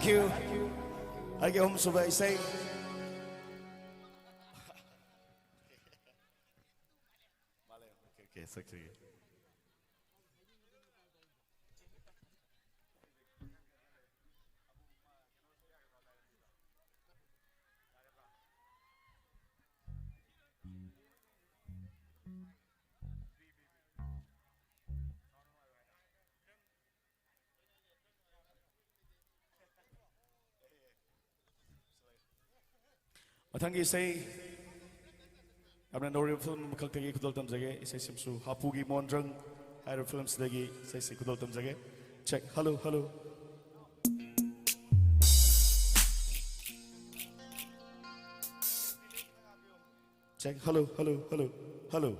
Thank you. I get home so I say. Okay, sexy. Mathangi say, I'm not film Kaltagi Kudal Tamzage, say Simsu, Hapugi Mondrang, Higher Films Dagi, say Kudal Tamzage. Check, hello, hello. Check, hello, hello, hello, hello.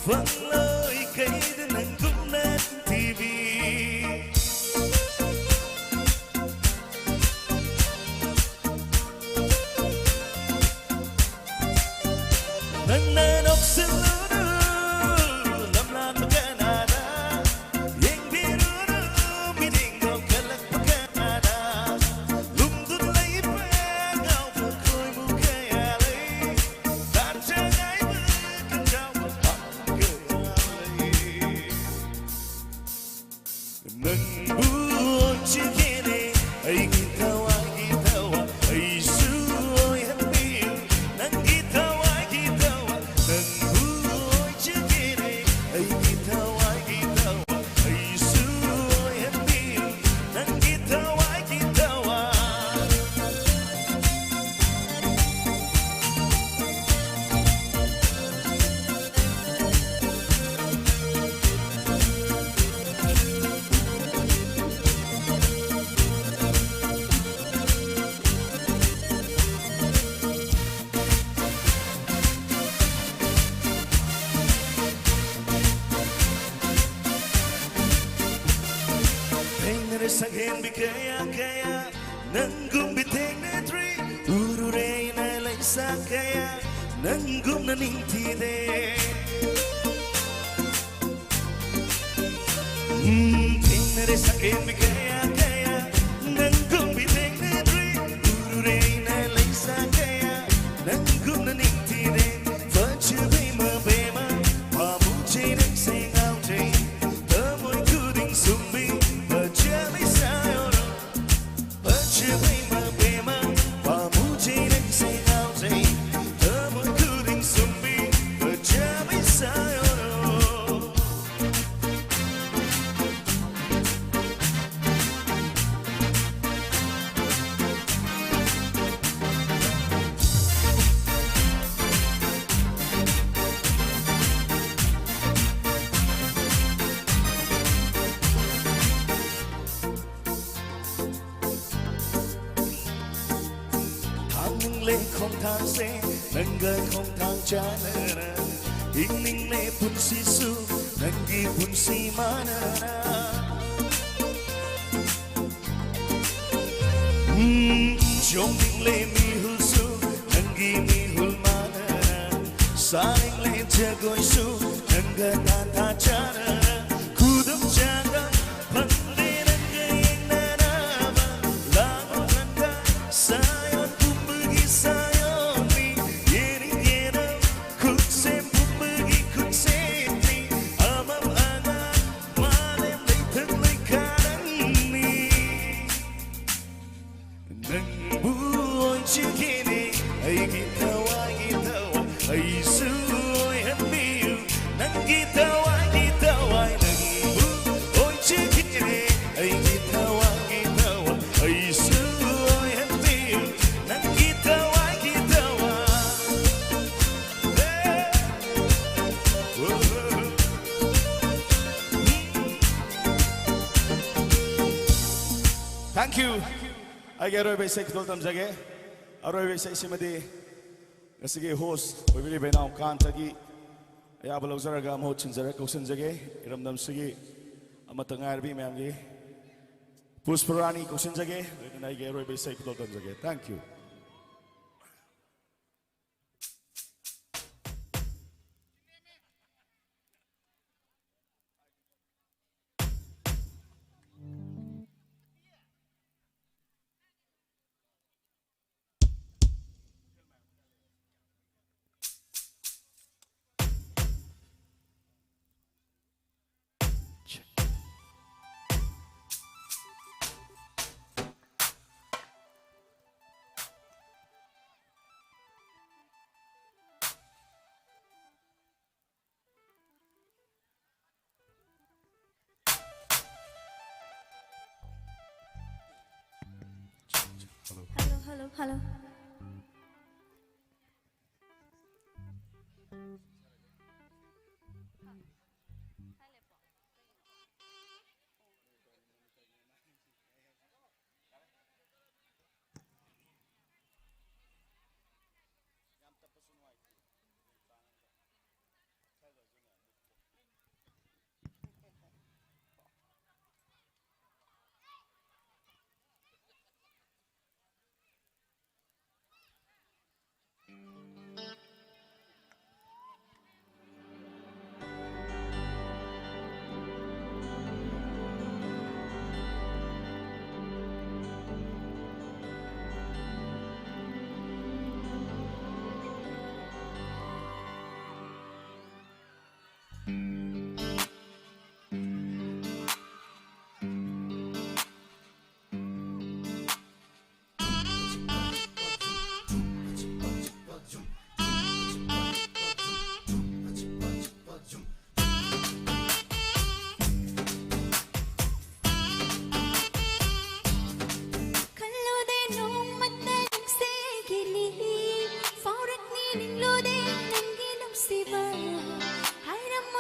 vang lời kể đến anh cũng nét TV nâng nâng ốc xin Saghen bi kaya nangum bi tek na tri urure na lai sakaya nangum na ninti de Tinere saghen bi kaya nangum bi tek na tri urure na lai sakaya nangum na ninti de Fachu bema pa mu che nang sing out day the moi kuding sumbi không thang xe nâng gơi không thang cha nơ na hình ninh lệ pun si su nâng ghi pun si ma nơ na trong ninh lệ mi hul su nâng ghi mi hul ma nơ na sa ninh lệ cha goi su nâng gơi ta ta cha nơ na khu đâm cha găng phần lệ nâng gơi anh na na ma la ngô nâng gơi sa Thank you. I get away say kutol tam jage. Aroy say simadi. Kasige host. We will be now kantagi. Ya balog zaraga mo chinzara kausan jage. Iram dam sige. Amatangar bi mayamgi. Pusparani kausan jage. I get away say kutol tam jage. Thank you. Hello.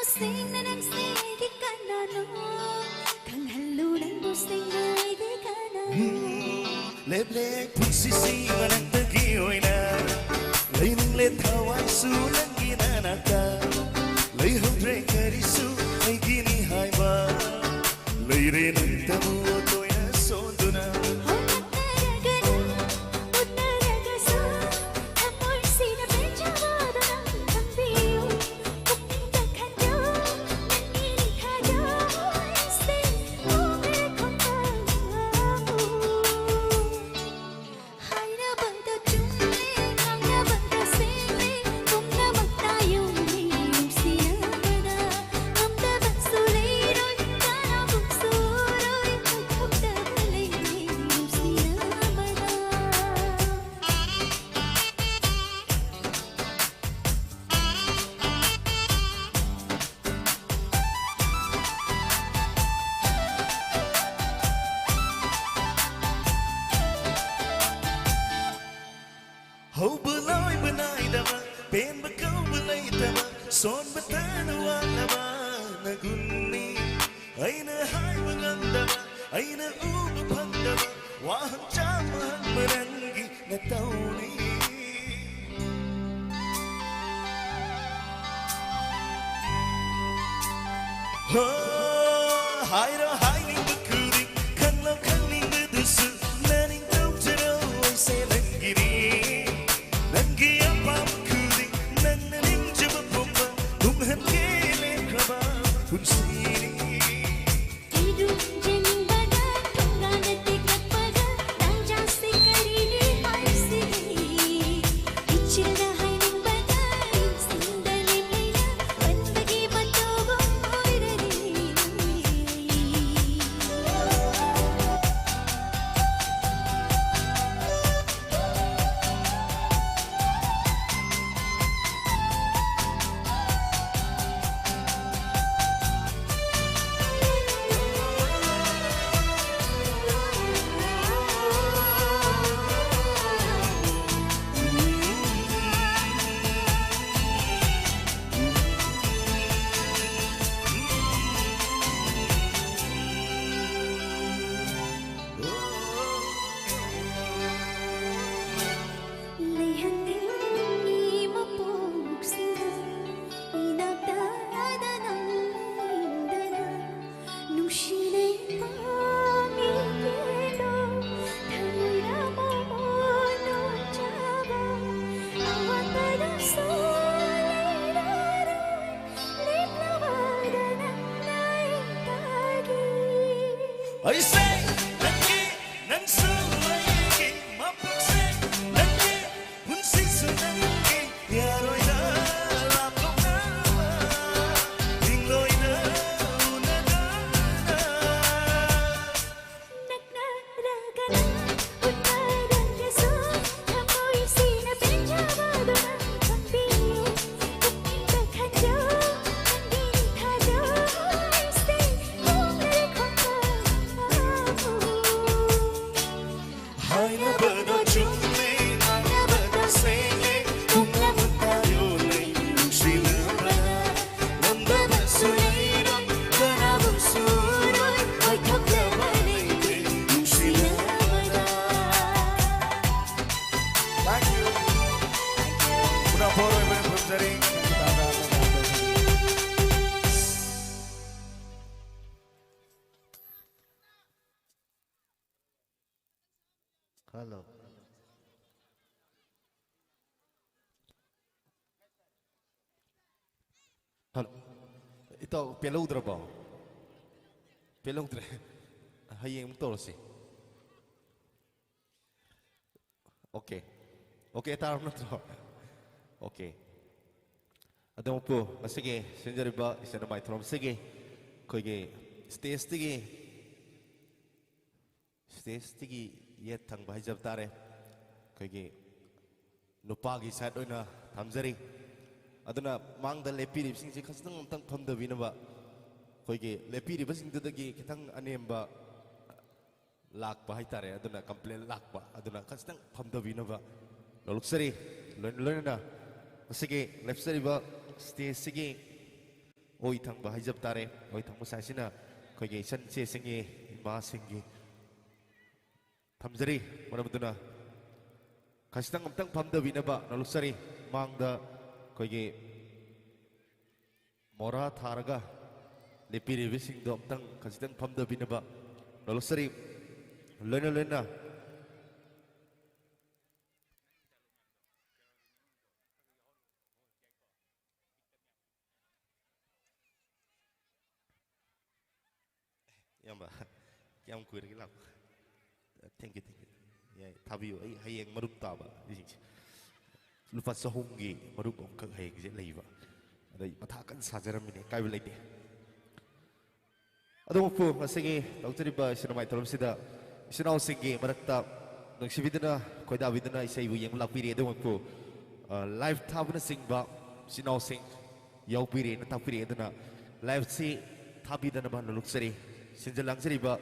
sing na nang sige ka na no Kang halunan mo sing na ide ka na Leblek pusisi manang tagiyoy na Lay nang letaway su nang ginanaka Lay hudre karisu ay ginihay ba Lay rin ang tamo to'y nasondo na Hau belai benai dama, pen bekau belai dama, son betanawa nama naguni. Aina hai mengang dama, aina ubu pandama, wahang caman menanggi natauni. Hai ro hai ning bekuri, kan lau kan ning bedusu, naning kau jero se langgiri. Nangi apa kuri, nang naning jeba bomba, tumhan kele kraba pun sini. Hidup jening badan, tunggang dekat pada, dan jasi karini hai sini. Kecil dah hai ning badan, sindali mina, bagi batobong oi dari. I say, nangi nang suwaigi, mapakse nangi hunsin su nangi, yaroy na lapong nama, tingloy na unana. Nagnaraga na, unaraga sa, amoy sinapinjabado na, ang biyo, kumindang kanya, nanging kanya, stay, umalik ko na. Hai na bado chumle, na bado sele, kung naman tayo na'y sinara. Nanda ba suliran, kanabang suroy, ay kaklabalay yung sinara. Thank you. Una poro iba yung pagdaring. Hello. Hello. Ito, peludra ba? Peludra. Hayeng mo tolo si. Okay. Okay, taram na to. Okay. Adam po, sige, sinjari ba, isa na may trom. Sige, koige, stage tigi, yet tang bahai jab tare koigi nupagi side oina thamjari aduna mangda lepiri sing si khasnang tang thamda bina ba koigi lepiri basing dudagi kitang anemba lak bahai tare aduna complain lak ba aduna khasnang thamda bina ba loluksari loina na sige left sari ba stage sige ओई थंग हाइजब तारे ओई थंग साइसिना कोई सन से सिंगे मा सिंगे थमजरी मरमदुना खसितंग अमतंग फमदबिनबा नलुसरी मांगदा कोई मोरा थारगा लेपिरिबि सिंगदो अमतंग खसितंग फमदबिनबा नलुसरी लोना लोना yamba yang kuir gilap thank you ya tabiu ai hayeng marup taba lupa sahungi marup ongkak hayeng je leiba ada mathakan sajaram ini kai belai ado pu masigi doctor ba sinamai tolom sida sinau singi marakta nungsibidana koida bidana isai bu yang lapiri ado pu live tabna singba sinau sing yau piri na tapiri adana live si thabidana ba luksari sinjalang seriba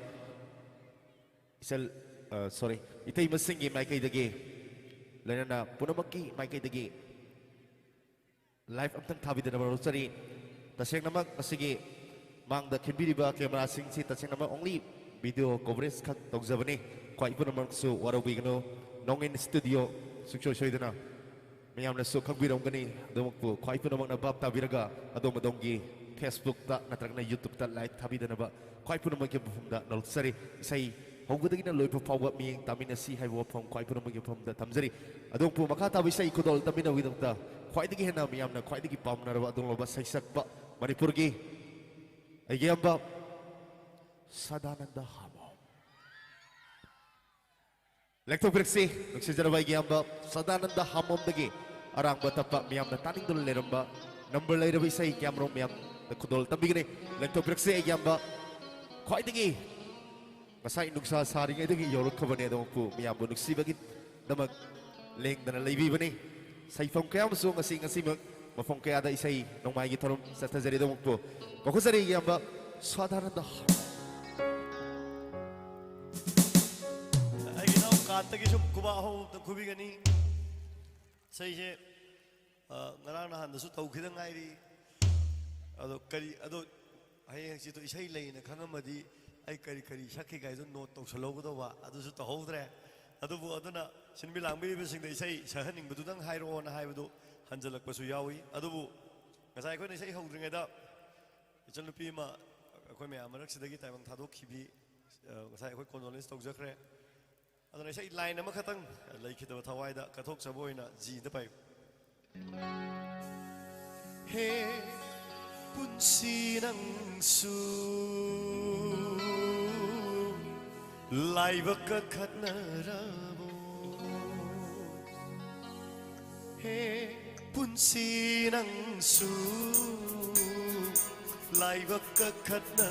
isal sorry itay masingi mai kai dagi lana punamaki mai kai dagi live amtang thabidana ba luksari taseng namak asigi mangda khibiriba camera sing si taseng namak only video coverage khat tokjabani kwai punamak su warawi gano nongin studio sukso soidana mayamna su khagbirong gani domokpu kwai punamak na bab tabiraga adom adongi Facebook ta natragna YouTube ta live thabidana ba kwai punamak ke bumda nolsari sai hongudagi na loipa pawba miyeng tamina si hai wa phom kwai punamak ke phomda tamjari adong pu makha tabi sai kudol tamina widokta kwai digi hena miyamna kwai digi pamna ba adong loba sai sakba manipur gi ayamba sadananda hamo lekto breksi nuksijara bai giamba sadananda hamom dagi arang batapa miyamna taning dol leramba number later we say camera miyam the kudol tambigini lekto breksi ayamba kwai digi masai nuksa sari ngai digi yorok khabane dong pu miyam bu nuksi bagi damak leng dana leibi bani sai phong kaya musu ngasi ngasi mak mafong kaya da isai nongmai gi thorum satajari dong pu bakusari ayamba sadananda ai ginau kat gi sum kuba ho ta khubi gani sai je ngarang na han da su tau khidang ai ri ado kari ado hayeng si to isai leina khangamadi ai kari kari sakhi gai do note to salo do ba adu su to hodre adu bu aduna sinbi langbi bi sing da isai sahaning bu dang hairo na hai bu hanjalak pasu yawi adu bu ngasai ko ni isai hodringa da ichal nupi ma ko me amarak sidagi taimang thadok khibi ngasai ko condolence tok jakre aduna isai line ama khatang laikhidawa thawai da kathok saboina ji da pai he punsi nang su live ka khatna rabo he punsi nang su live ka khatna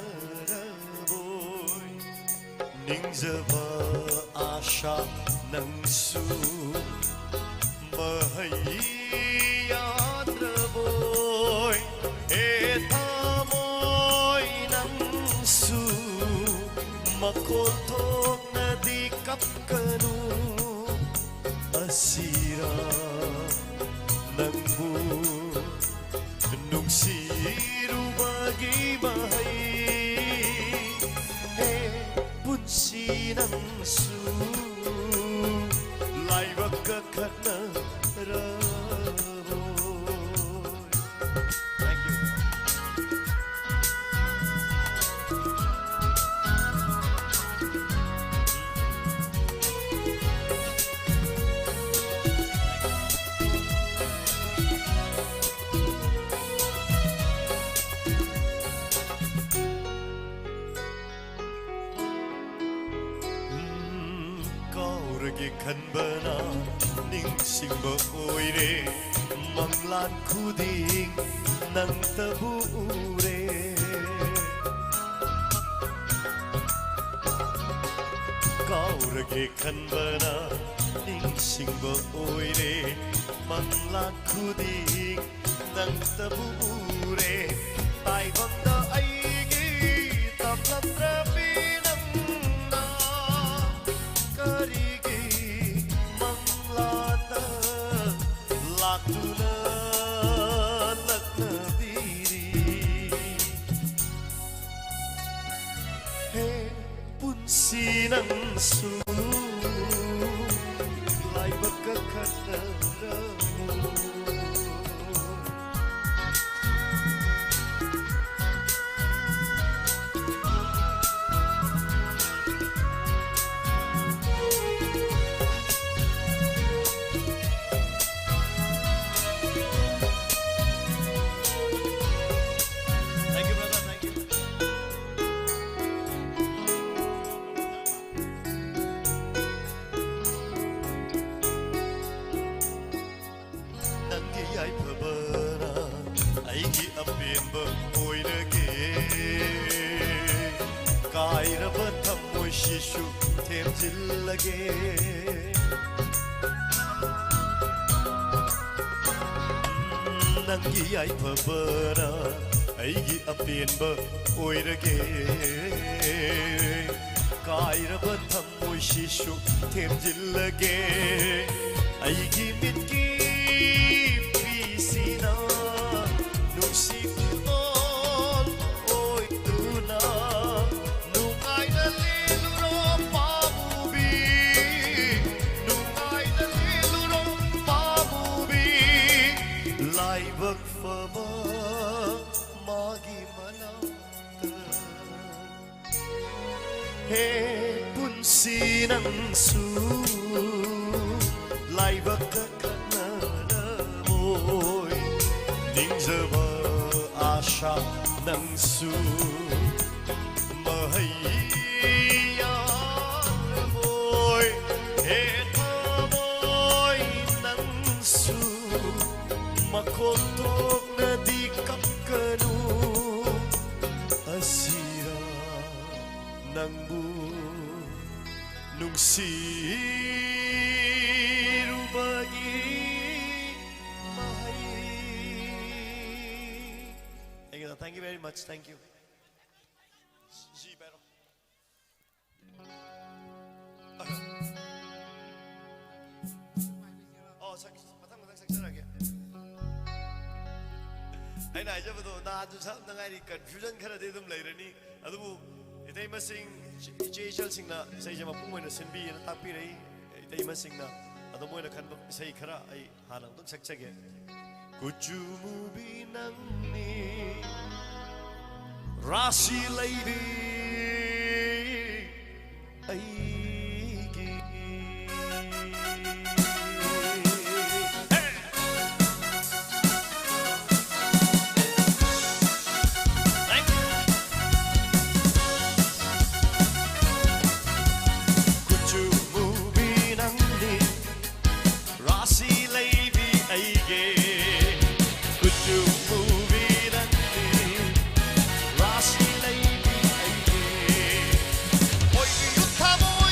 rabo ningzaba asha nang su bahai yadraboy etamoy nang su makotok na di kapkanu asira nang bu nung siru bagi bahai punsi nang su lai baka khatna raboy. Thank you. Kauragi khanbana ningsingba oire manglan khuding nang tabure Kauragi khanbana ningsingba oire manglan khuding nang tabure tai bangda aigi tamlatra pinam na karigi manglana laktuna lakna diri ꯅꯪꯁꯨ ꯂꯥꯏꯕꯛꯀ ꯈꯟꯅꯔꯝꯃꯨ Thank you, brother. Thank you. Nangi ai phabana aigi apemba oirage kairaba thammoi shishu themjillage Nangi ai phabana aigi apemba oirage kairaba thammoi shishu themjillage aigi mitki pisina nusikutol oituna nungai na liluro pamubi nungai na liluro pamubi laibak faba magi manata he punsi nangsu laibak kanaramoy ningzaba asha nangsu mahayyamoy etamoy nangsu makotok na di kapkanu asira nangbu nung sirubai mahai. Thank you very much. Thank you. Pero. Oh, matang saksarage. Ay na jabado na adu sa nangari confusion khara de dum lairani adubu itai masing chechal singna sai jama pungoi na sinbi na tapi rai itai masing na adu moi na khan sai khara ai halang dum saksage kujumu binangni Rasi lady aigi Kujumu binangni Rasi lady aigi Kujumu Rasi lady aige Oi yuthamoy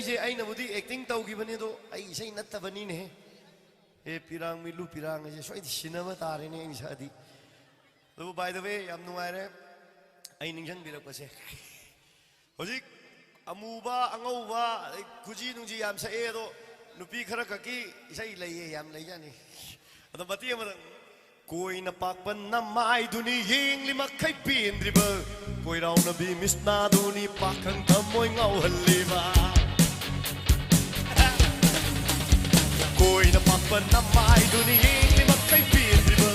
isai aina budi acting tau gi bani do ai isai natta bani ne he pirang mi lu pirang je soi sinama tare ne ni sadi do by the way am nuai re ai ningshan birak pase hojik amuba angauba kuji nungji yam sa e do nupi khara ka ki isai lai yam lai jani ado bati am koi na pakpan na mai duni ying lima khai pin driba koi rau na bi misna duni pakang thamoi ngau haliba koi na pakpan na mai duni ying lima khai pin driba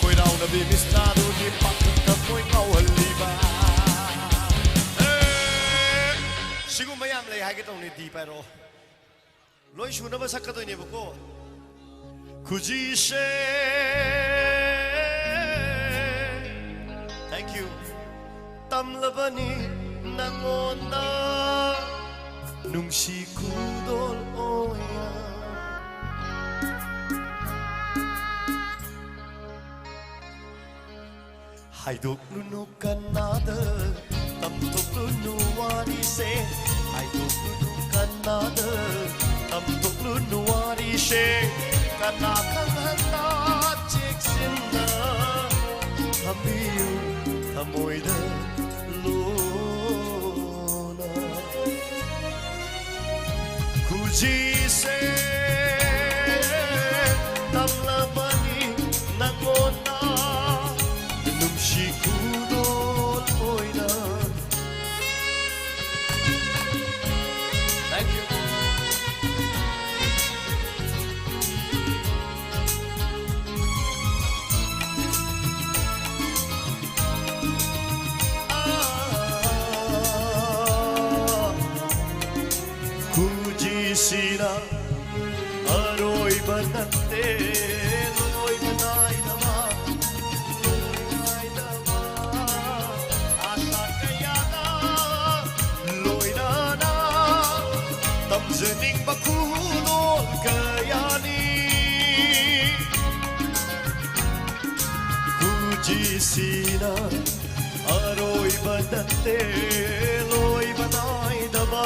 koi rau na bi misna duni pakang thamoi ngau haliba sigu mayam lai hai ke tong ni di pa ro loi su na ba sak ka doi ne ba ko kuji se thank you tamlabani nangonda nungsi kudol oya haidok lunu kanada tamtok lunu wari se haidok lunu kanada tamtok lunu wari se kana kang handa cheksinna hamiyu hamoida lona kuji se tamlabani nangona numshi kudol oina thank you Sina aroi banate loi banai dama asa kaya na loi na tamzening bakulol kaya ni kuji sina aroi banate loi banai dama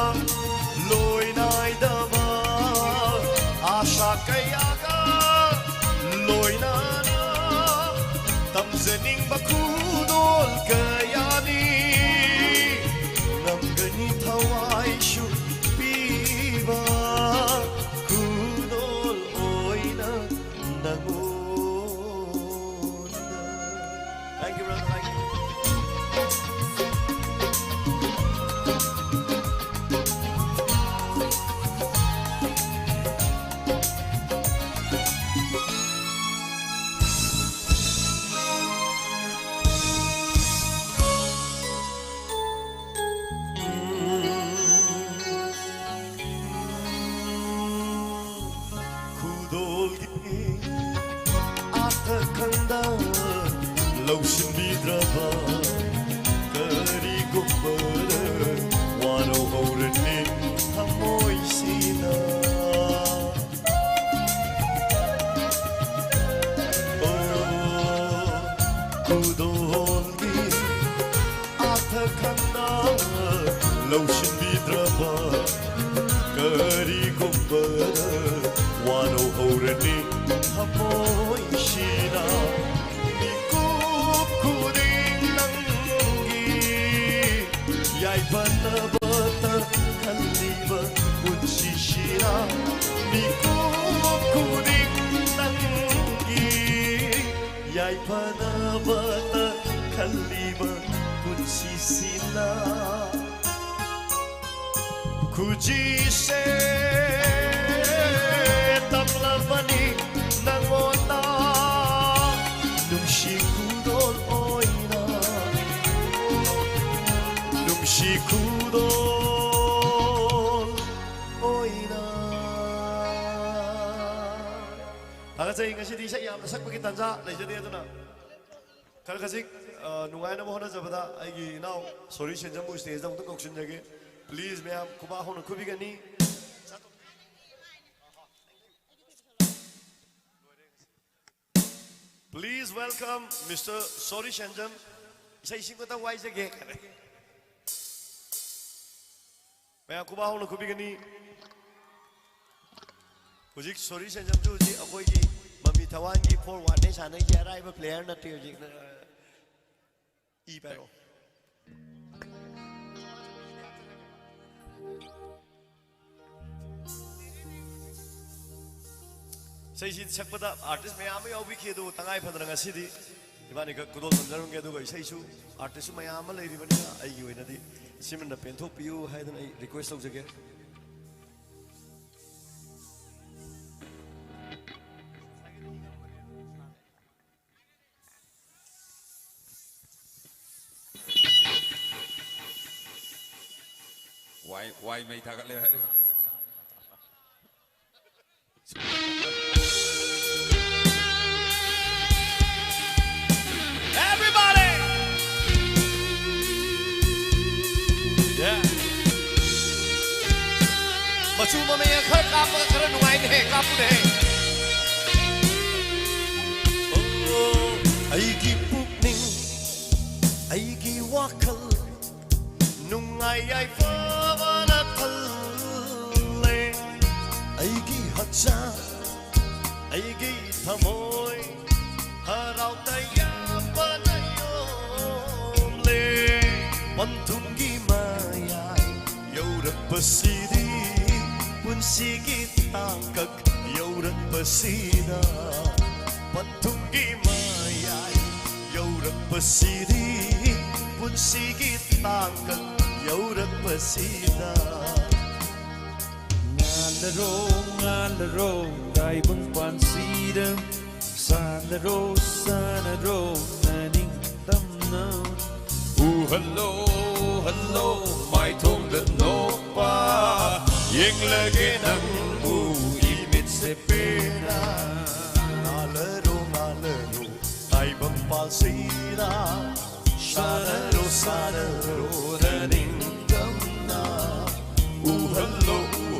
loi nai dama asa kaya ka loi na tamzening bakudol kaya ni namgani thawai shu piba kudol oina nangona thank you brother thank you Lotion bidraba kari gopara wano horne hamoy sina oh kudolgi athakanda lotion bidraba kari gopara wano horne hamoy sina Yai panabata kaliba unshishira Miku kuning nangi Yai panabata kaliba unshisina Kujise tamlabani nangona Nungshikudol oina Shikudol oina 다같이 ngasi di sa yam sak pagi tanja leijade aduna kal khasik nungai na mohona jabada aigi now sorry shenjam mu stage da tok auction jage please ma'am kuba hono kubi gani please welcome Mr. Sorry Shenjam sai singota wai jage Mẹ cô bao là cô biết cái ni. Cô chỉ sorry sen jam tu chỉ, aku ini mami thawan ini forward ni sana ini ada ibu player nanti jadi i pero. Saya sih cek pada artis maya ama yang wiki itu tangai pada dengan sini. Dimana ke kudol menjarung ke itu guys, saya su artis maya ama lagi di mana ayu ini nanti. Siapa nak pentok piu, hai dan request lagi je. Why mấy thằng lên hết. Everybody! Yeah. Mà chú mà mình khơi cáp mà khơi nung ai nè cáp nè. Ai ki buk ning, ai ki wakal, nung ai phơ na thal le, ai ki hat sa, ai ki thamoi, harau taya pa na yom le, mantungi mayai, yaurat pasidi, pun sigit angkak, yaurat pasida, mantungi mayai, yaurat pasidi, pun sigit angkak, yaurat pasida. Ngalaro, dai bang pansida. Sanaro, naning tamna. Hello, mai thong đất nô pa. Yeng lagi nang imit se pena. Ngalaro, dai bang pansida. Sanaro, naning tamna.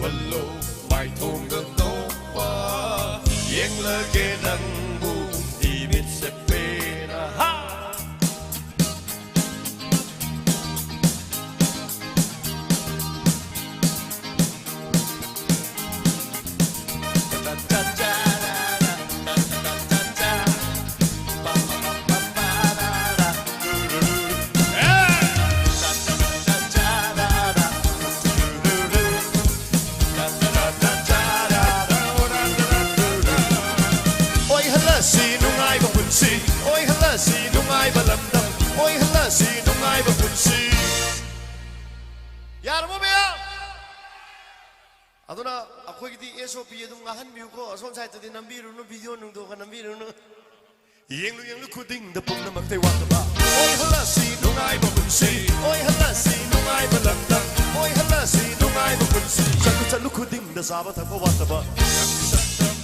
Hello, mai thong đất nô pa. Yeng lagi nang imit se pena. Ha! Oi hala si nungai balamdam, oi hala si nungai bapunsi. Yar mo bia. Aduna aku kiti SOP itu ngahan biu ko, ason saya tadi nambiru no video nung do kan nambiru no. Yang lu kuding da pung na magtay wang ba. Oi hala si nungai bapunsi, oi hala si nungai balamdam, oi hala si nungai bapunsi. Chalu kuding da sabat ko wat ba.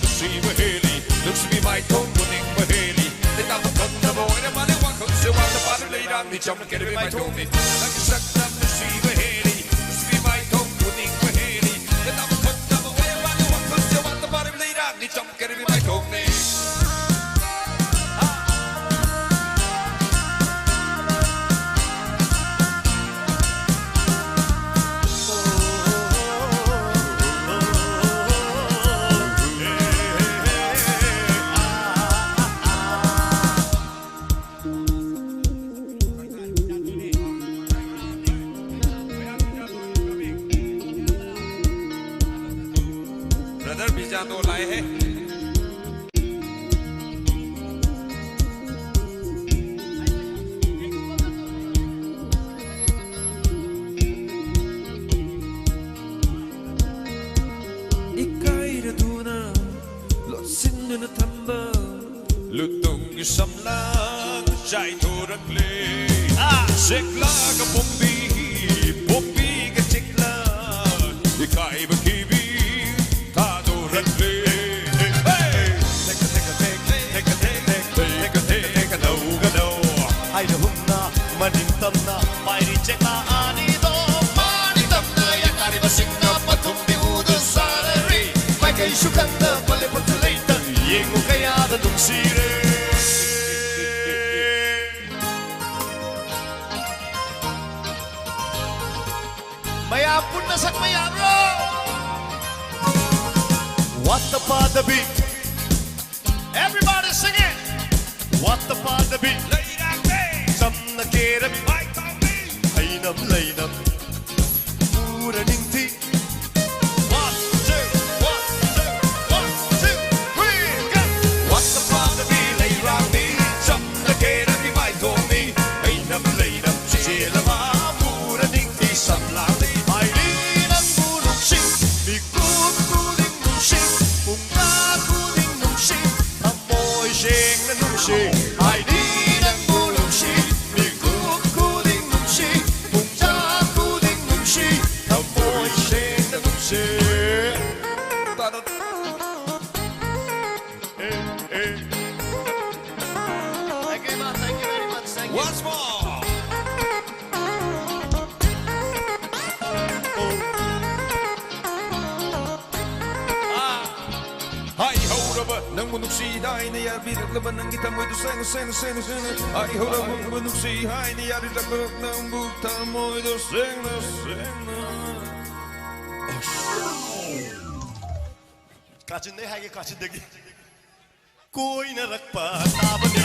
Si maheli, looks me my tongue winning maheli. They got the cut the boy, the money one comes to one the bottom lay down, the jump get it my tongue. Like you sucked up the si maheli, looks me my tongue winning maheli. They got the cut the boy, the money one comes to one the bottom lay down, the jump get it my tongue. तो लाए हैं 이까이를 두나 로신는 탐바 루뚱이 삼라 자이 도락레 색라가 봄비 봄비가 찍라 이까이바 키비 Ai da humna maning tamna mai ri chekna ani do mani tamna ya kari basingna patum di udu salary mai kai shukanda pale potulaita yengu kaya da nungsire maya punna sakmayaro. What the the beat? Everybody sing it. What the beat? Samna kera Ainam lainam Pura ningti. 1, 2, 3, go. What the father be lay round me? Some the kid of my domi. Ain't no later. Chilama, Puraninki, some loudly. Ay di ng bulong sing, bigod kuling nung sing, punta kuling nung sing, amoy sing na nung sing. Ay di ng bulong sing, bigod kuling nung sing, punta kuling nung sing, amoy sing na nung sing. Thank you, man. Thank you very much. Thank you. Once more. Ay hauraba nang munuksi dai na yar birak laban nang kita mo seno seno seno seno ay hauraba nang munuksi hay na yar laban nang bukta mo seno seno काचिंदे है ये काचिंदे की कोई न रख पाता बने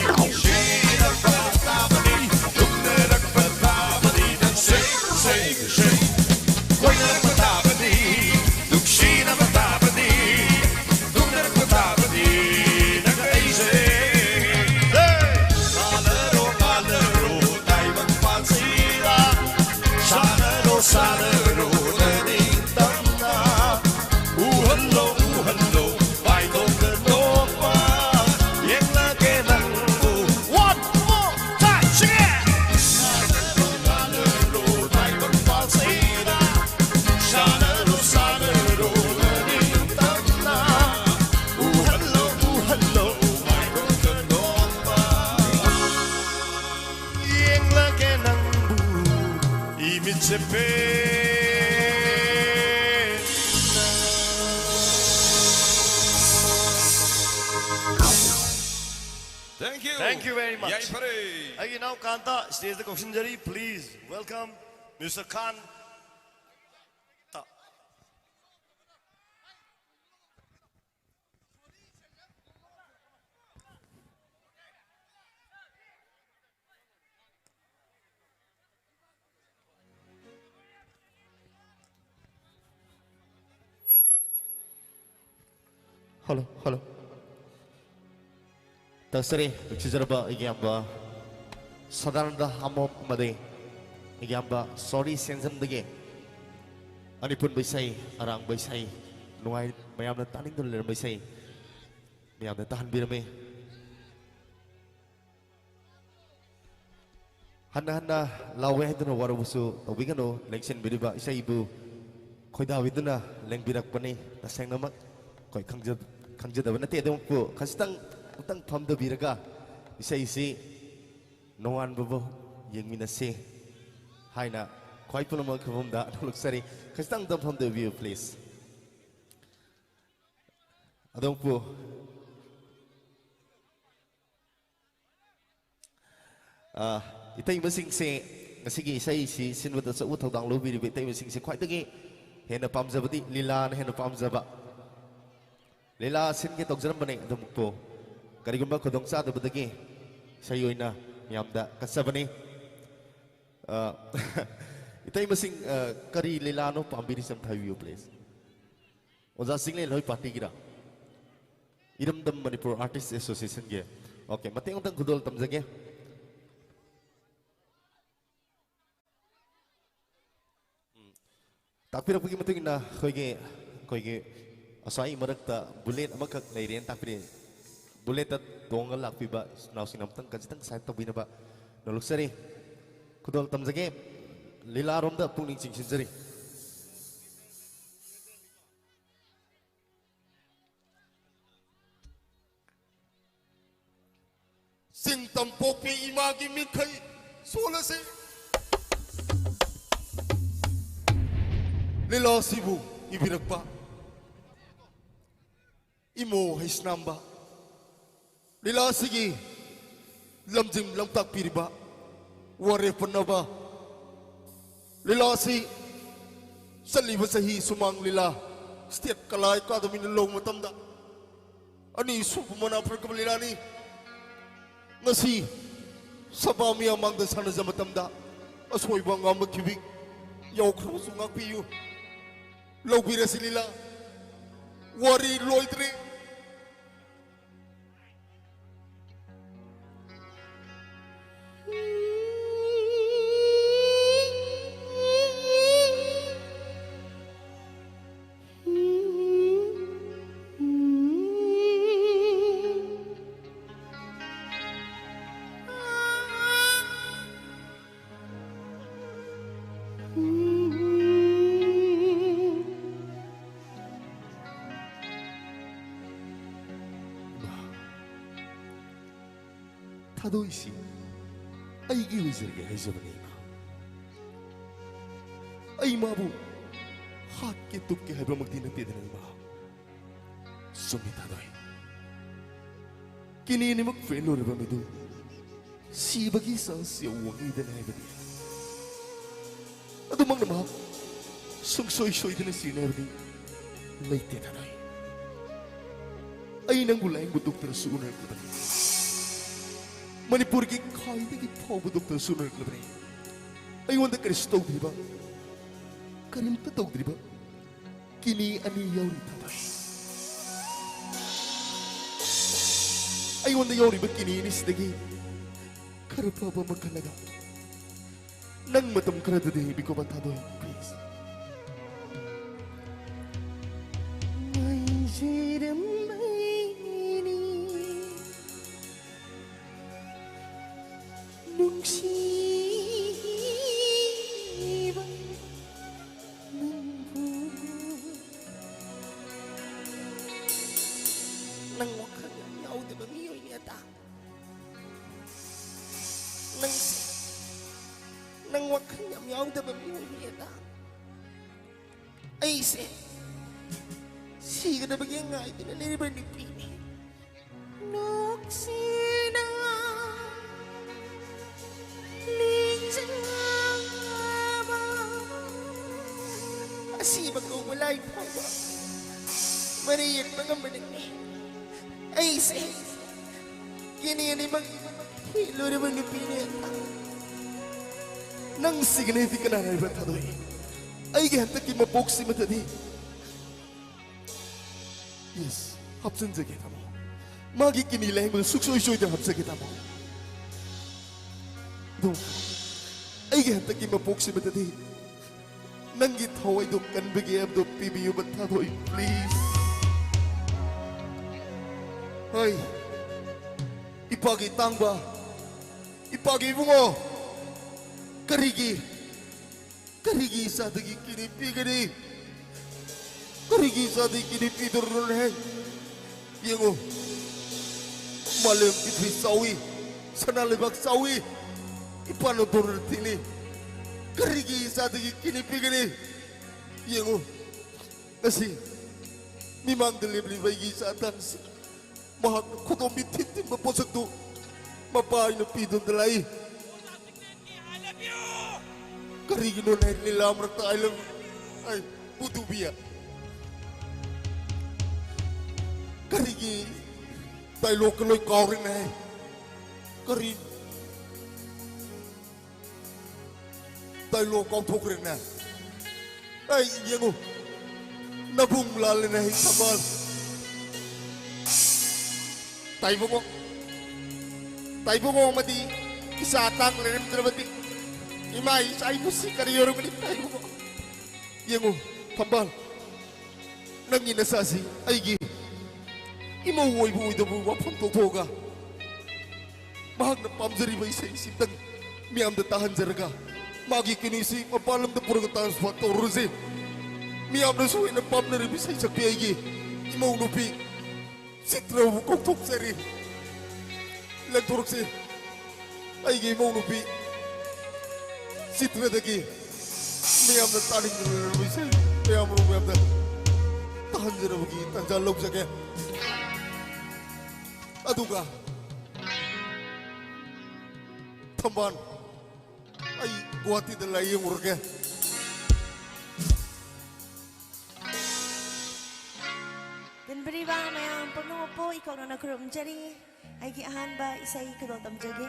Thank you. Thank you very much. Yay, pare. Okay, now Kanta, stage the question jury. Please welcome Mr. Khan. Hello, hello. Tasari, Chizaraba, Igamba, Sadaranda Hamo Made, Igamba, sorry, sends them the game. Anipun by say, Arang by say, no, I am not turning to learn by say, me am the Tahan Birame. Hana, Lawe, I don't know what was so, a wigano, Lexen Biriba, Isaibu, Koida Viduna, Langbirak Pane, the Sangamak, Koi Kanja the Venate, don't go, Kastang. Utang pam the biraga, say, no one bubble, young mina say, Haina, quite pulamok of that, look sorry, Kastang dump on the view, please. I don't go. Itay masing say, Masigi say, sin with the Sauta down low, we take sing quite again. Hena Pamzabati, Lila, Hena Pamzaba. Lila, sin get observant, the Mukpo. Karigumba ko dong sa ato badagi sa iyo na miyamda kasabani itay masing kari lilano pambiri sam thayu place oza single loi party gira iramdam Manipur Artists Association ge okay mateng tang gudol tamjage takpira pugi mateng na koige asai marakta bullet amakak leirian takpira Bullet at dongal lakpiba now sinamtang kajitang side to binaba no luxury kudol tamzage lila romda puning sing sinjari sing tampok ni imagi mikai sola se lila sibu ibiragba imo hisnamba Lila sige, lamjim lamtak piriba, wari panaba, lila si Saliba sahi sumang lila setiap kalai ka dami ng long matamda ani supo mana perkemalilani ngasi sabami amang da sana sa matamda asway bang ang magkibig yaw kro sungak piyo lawbira silila wari loitre 타도이시 아이기 의지에게 해줘버리마 아이 마부 핫게 뚝게 해버먹디는 때되는 마 숨이 타도이 기니니 막 펠로를 범해도 시박이 상시오 왕이 되나 해버리 아도 막나마 숭소이 되는 시네 해버리 레이테 타도이 아이 낭굴라잉 부뚝들 수군을 거다니 Manipur ki khai ki phau bu doktor sunar klabre ai wanda kristo driba karim ta tog driba kini ani yauri ta ai wanda yauri ba kini ni sidagi karpa ba makalaga nang matam karada de biko ba ta doy please nang wakang yaw de bamiyo niata nang wakang yaw de bamiyo niata ay se siga na bagay nga ito na nilibar ni Pini Nuksina Linjama asibag ko walay pa ba mariyan mga manang ay se kini ni mag hilo na mga Pini nang significant na riba tadoy ay gihanta ki maboksi matadi yes 합선 저게 다모 마기 끼니라 행군 숙소이쇼이데 합석에 다모 도 ay gihanta ki maboksi matadi nang githaway do kanbigi abdo pibiyo batadoy please ay ipagi tangba ipagi bungo karigi sadagi kini pigani karigi sadagi kini pidurun hai yengo malam kitri sawi sana lebak sawi ipano durur tini karigi sadagi kini pigani yengo kasi mimang delibli bagi satan mahak kudo mitintin maposok tu mapahay na pidon dalay karigi no na nila amrata alam ay budu biya karigi tayo kaloy kaurin na ay kari tayo kau tukrin na ay yengo nabung lalin na ay sabal tayo mo mati isatang rin drabati imay sa ay musi kariyoro ko tayo mo yengo tambal nang inasasi ay gi imawoy buoy da buwa pamtotoga mahag na pamzari ba isa isiptan miyam da tahan zaraga magi kinisi mapalam da purang tahan sa paturusin miyam na suwi na pam na ribis ay sa piyagi imaw nupi sitraw kong tuksari lagturuk si ay gi imaw nupi sitra dagi miyam na taning na ribis ay miyam na tahan zara bagi tanjalog sa kaya aduga tamban ay guwati dalay yung urga po, ikaw na nagkurumjari. Ay giahan ba isa'y kadol tamjagi?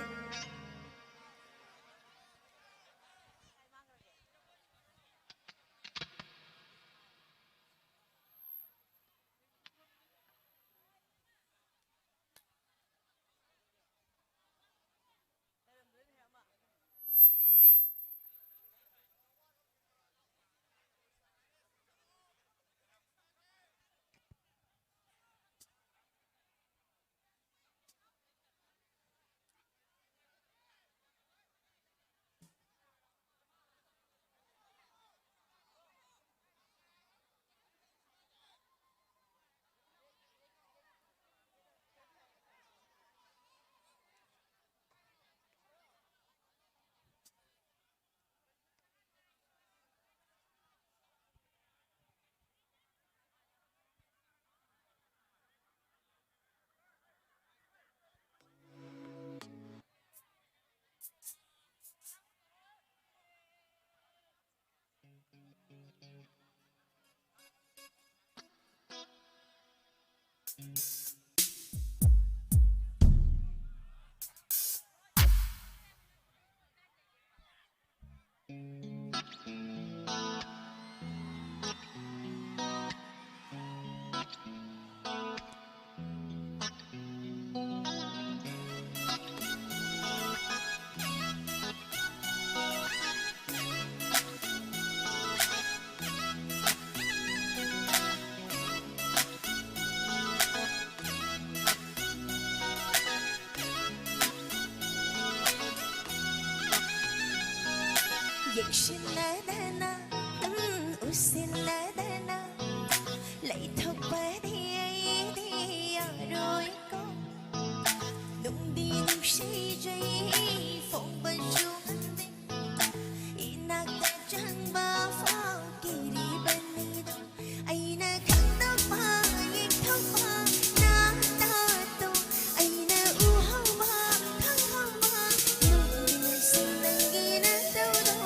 Yakşinladana, usinladana, lại thọc ba đi rồi có, nung đi nung say jay, phong ba chung anh inak ta chẳng ba phong kỳ đi bên đi đâu, ai na khăng đâu ba, yên thọc ba, na ta đâu, ai na u hao ba, khăng hao ba, nung đi nung say na ghi na đâu đâu.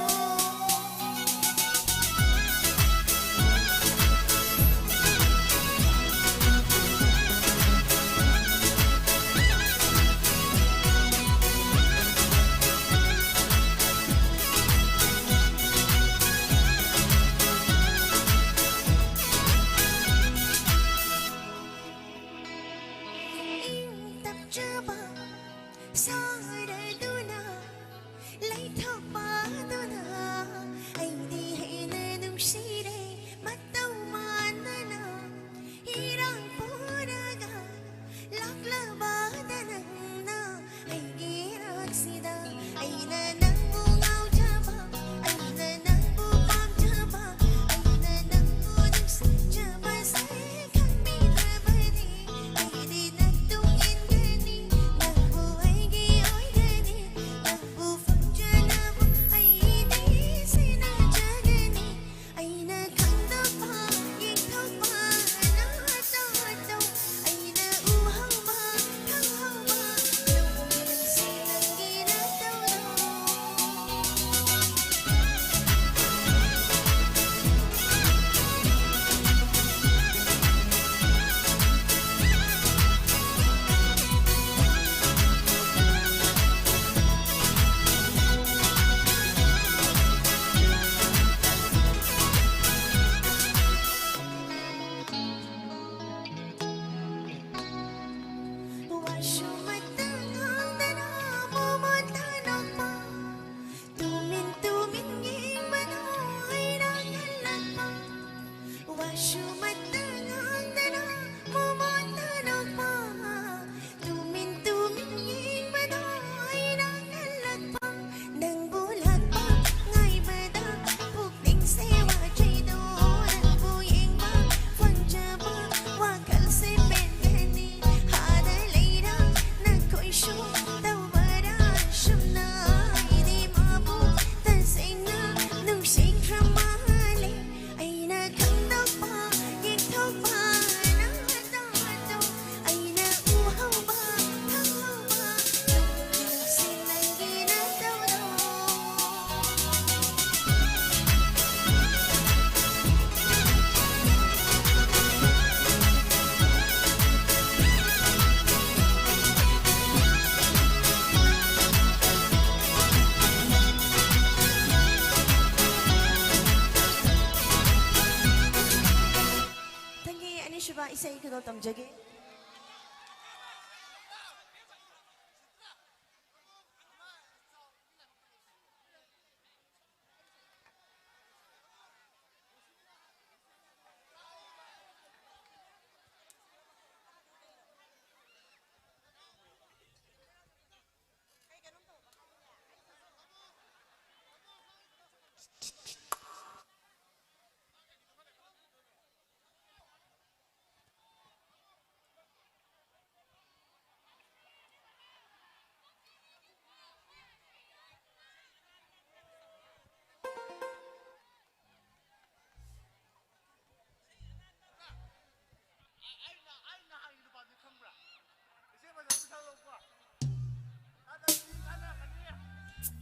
ꯏꯁꯩ ꯈꯔ ꯇꯝꯖꯒꯦ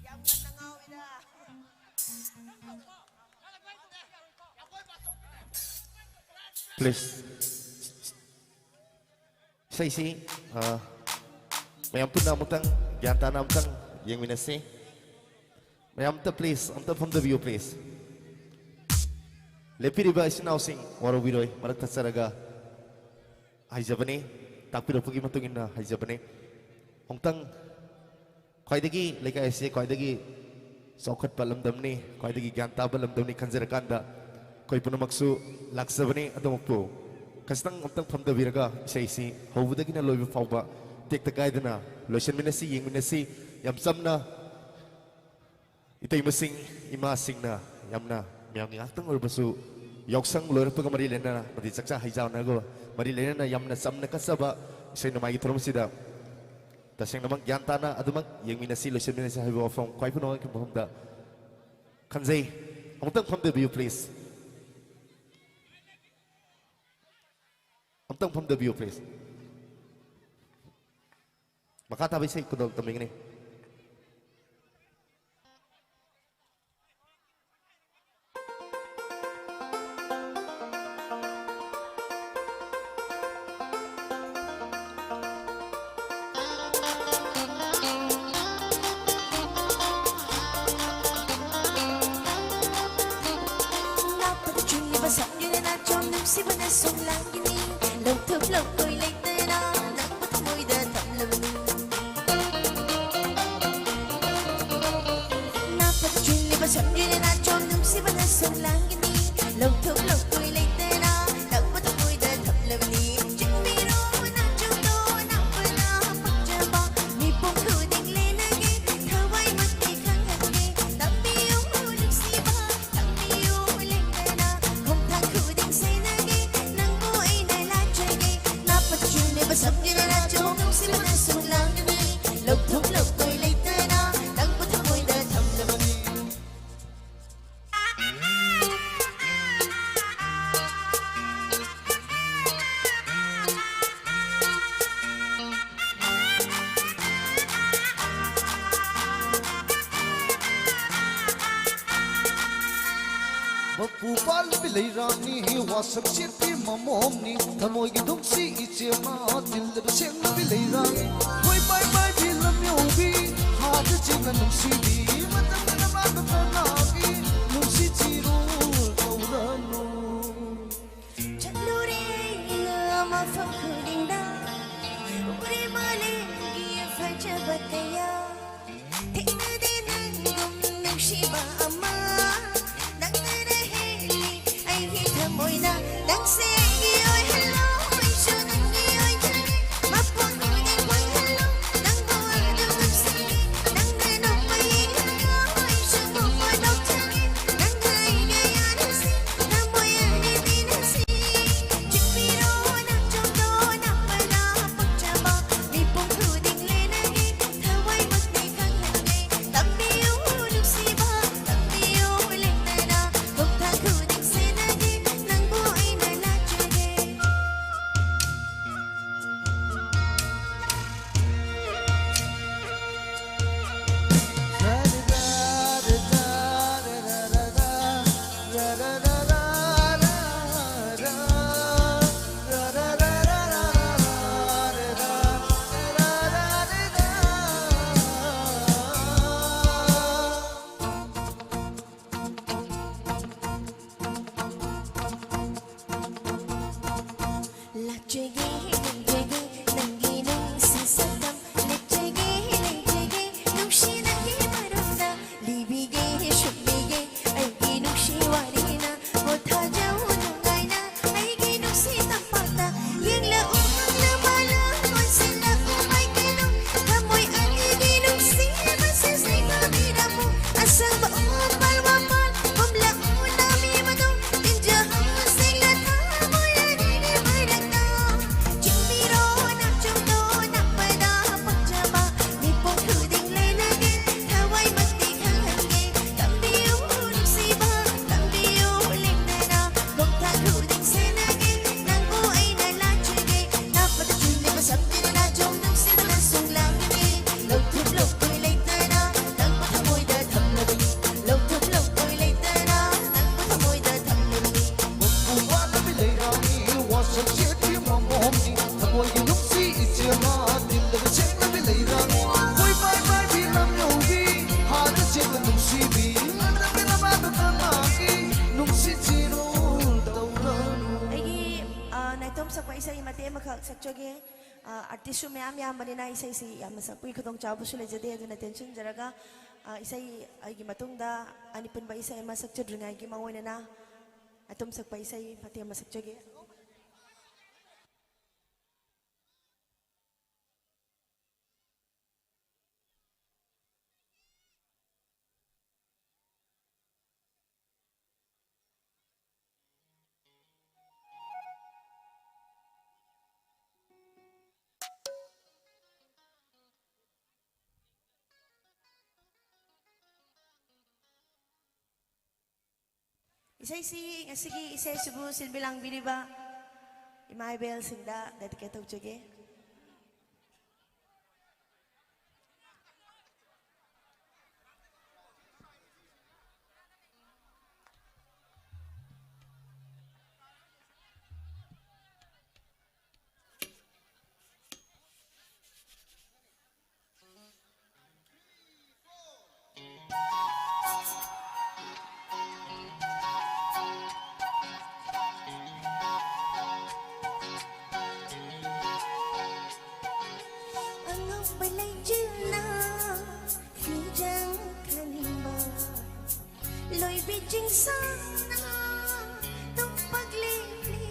ꯌꯥꯝ ꯉꯟꯅ ꯉꯥꯎꯏꯗ Please. Say, mayam pun amutang, gyantan amutang, yang minasi. Mayam ta please, amta from the view please. Lepi riba isin housing, waro wiroi, marak tasaraga. Hai Japane, tapi pergi matungin na hai Japane. Hongtang, kau degi, leka ese, kau degi, sokat palam damni, kau degi gyanta palam damni kanjarakanda. Kau pun maksu laksa bani atau makpu. Kasang amtang pamda viragaisi hauda kina loibu fauba tek takai dana lotion minasi yeng minasi yam samna itai masing ima singna yamna myang ngatang urbasu yoksang loir tu kamari lena mati saksa haijau nago mari lena yamna samna kasaba isai namai thorom sida taseng namang gyantana adumang yeng minasi lotion minasi haibu fong kau pun orang kemamda kanjai amtang pamda view please. Amtang from the view please. Maka tabi say kudol taming ni. Napatuloy ba sa inyo na chom si Vanessa lang ini lâu thức lâu cười lên tên đó nắng bắt môi đã thầm lầm na phát truyền lên bao sớm như na cho nung si bắt sông lang ini lâu thức lâu cười lên tên đó nắng bắt môi đã thầm lầm ni chính vì đó na cho tôi na phải na bắt cho bao mi bông khử định lên na nghe thơ vay mất đi khăng khăng nghe tâm yêu được si ba tâm yêu lên tên đó không thang khử định say na nghe nắng vui này là trời nghe na bắt truyền lên bao sớm như na cho nung si bắt sông lang ini lâu thức lâu cười lên tên đó nắng bắt môi đã thầm lầm ni Bapupal bilay rani wasak chirpi mamomni thamoy gi dungsi ichema dil seng bilay rani koi bai bai bilam yobi hat china nungsi di matam na ba ta na gi nungsi chiru kauranu Chaluri lama fakhding da uri male gi faja bataya thina din gum nung shiba ama nang na heli ai hi thamoy na nang se oi hello ai shu nang oi chani mapon ni wan hello nang bo nang si nang na no mai Oi pai pai bi lam yogi hada ching nung si bi na bi na ba ta na ki nung si chiro tauranu ꯑꯩꯒꯤ ꯅꯥꯏꯇꯣꯝ ꯁꯛꯄ ꯏꯁꯩ ꯃꯇꯦꯛ ꯑꯃꯈꯛ ꯁꯛꯆꯒꯦ ꯑꯥꯔꯇꯤꯁꯁꯨ ꯃꯌꯥꯝ ꯌꯥꯝꯕꯅꯤꯅ ꯏꯁꯩꯁꯤ ꯌꯥꯝꯅ ꯁꯛꯄꯒꯤ ꯈꯨꯗꯣꯡꯆꯥꯕꯁꯨ ꯂꯩꯖꯗꯦ ꯑꯗꯨꯅ ꯇꯦꯟꯁꯤꯟꯖꯔꯒ ꯏꯁꯩ ꯑꯩꯒꯤ ꯃꯇꯨꯡꯗ ꯑꯅꯤꯄꯨꯟꯕ ꯏꯁꯩ ꯑꯃ ꯁꯛꯆꯗ꯭ꯔꯤꯉꯩꯒꯤ ꯃꯥꯡꯑꯣꯏꯅꯅ ꯅꯥꯏꯇꯣꯝ ꯁꯛꯄ ꯏꯁꯩ ꯃꯇꯦꯛ ꯑꯃ ꯁꯛꯆꯒꯦ ꯏꯁꯩꯁꯤ ꯉꯁꯤꯒꯤ ꯏꯁꯩꯁꯤꯕꯨ ꯁꯤꯟꯕꯤ ꯂꯥꯡꯕꯤꯔꯤꯕ ꯏꯃꯥ ꯏꯕꯦꯜꯁꯤꯡꯗ ꯗꯦꯗꯤꯀꯦꯠ ꯇꯧꯖꯒꯦ ꯑꯉꯧꯕ ꯂꯩꯆꯤꯜꯅ ꯐꯤꯖꯪ ꯈꯟꯕ ꯂꯣꯏꯕꯤ ꯆꯤꯡꯁꯥꯡꯅ ꯇꯨꯝꯄꯛ ꯂꯦꯞꯂꯤ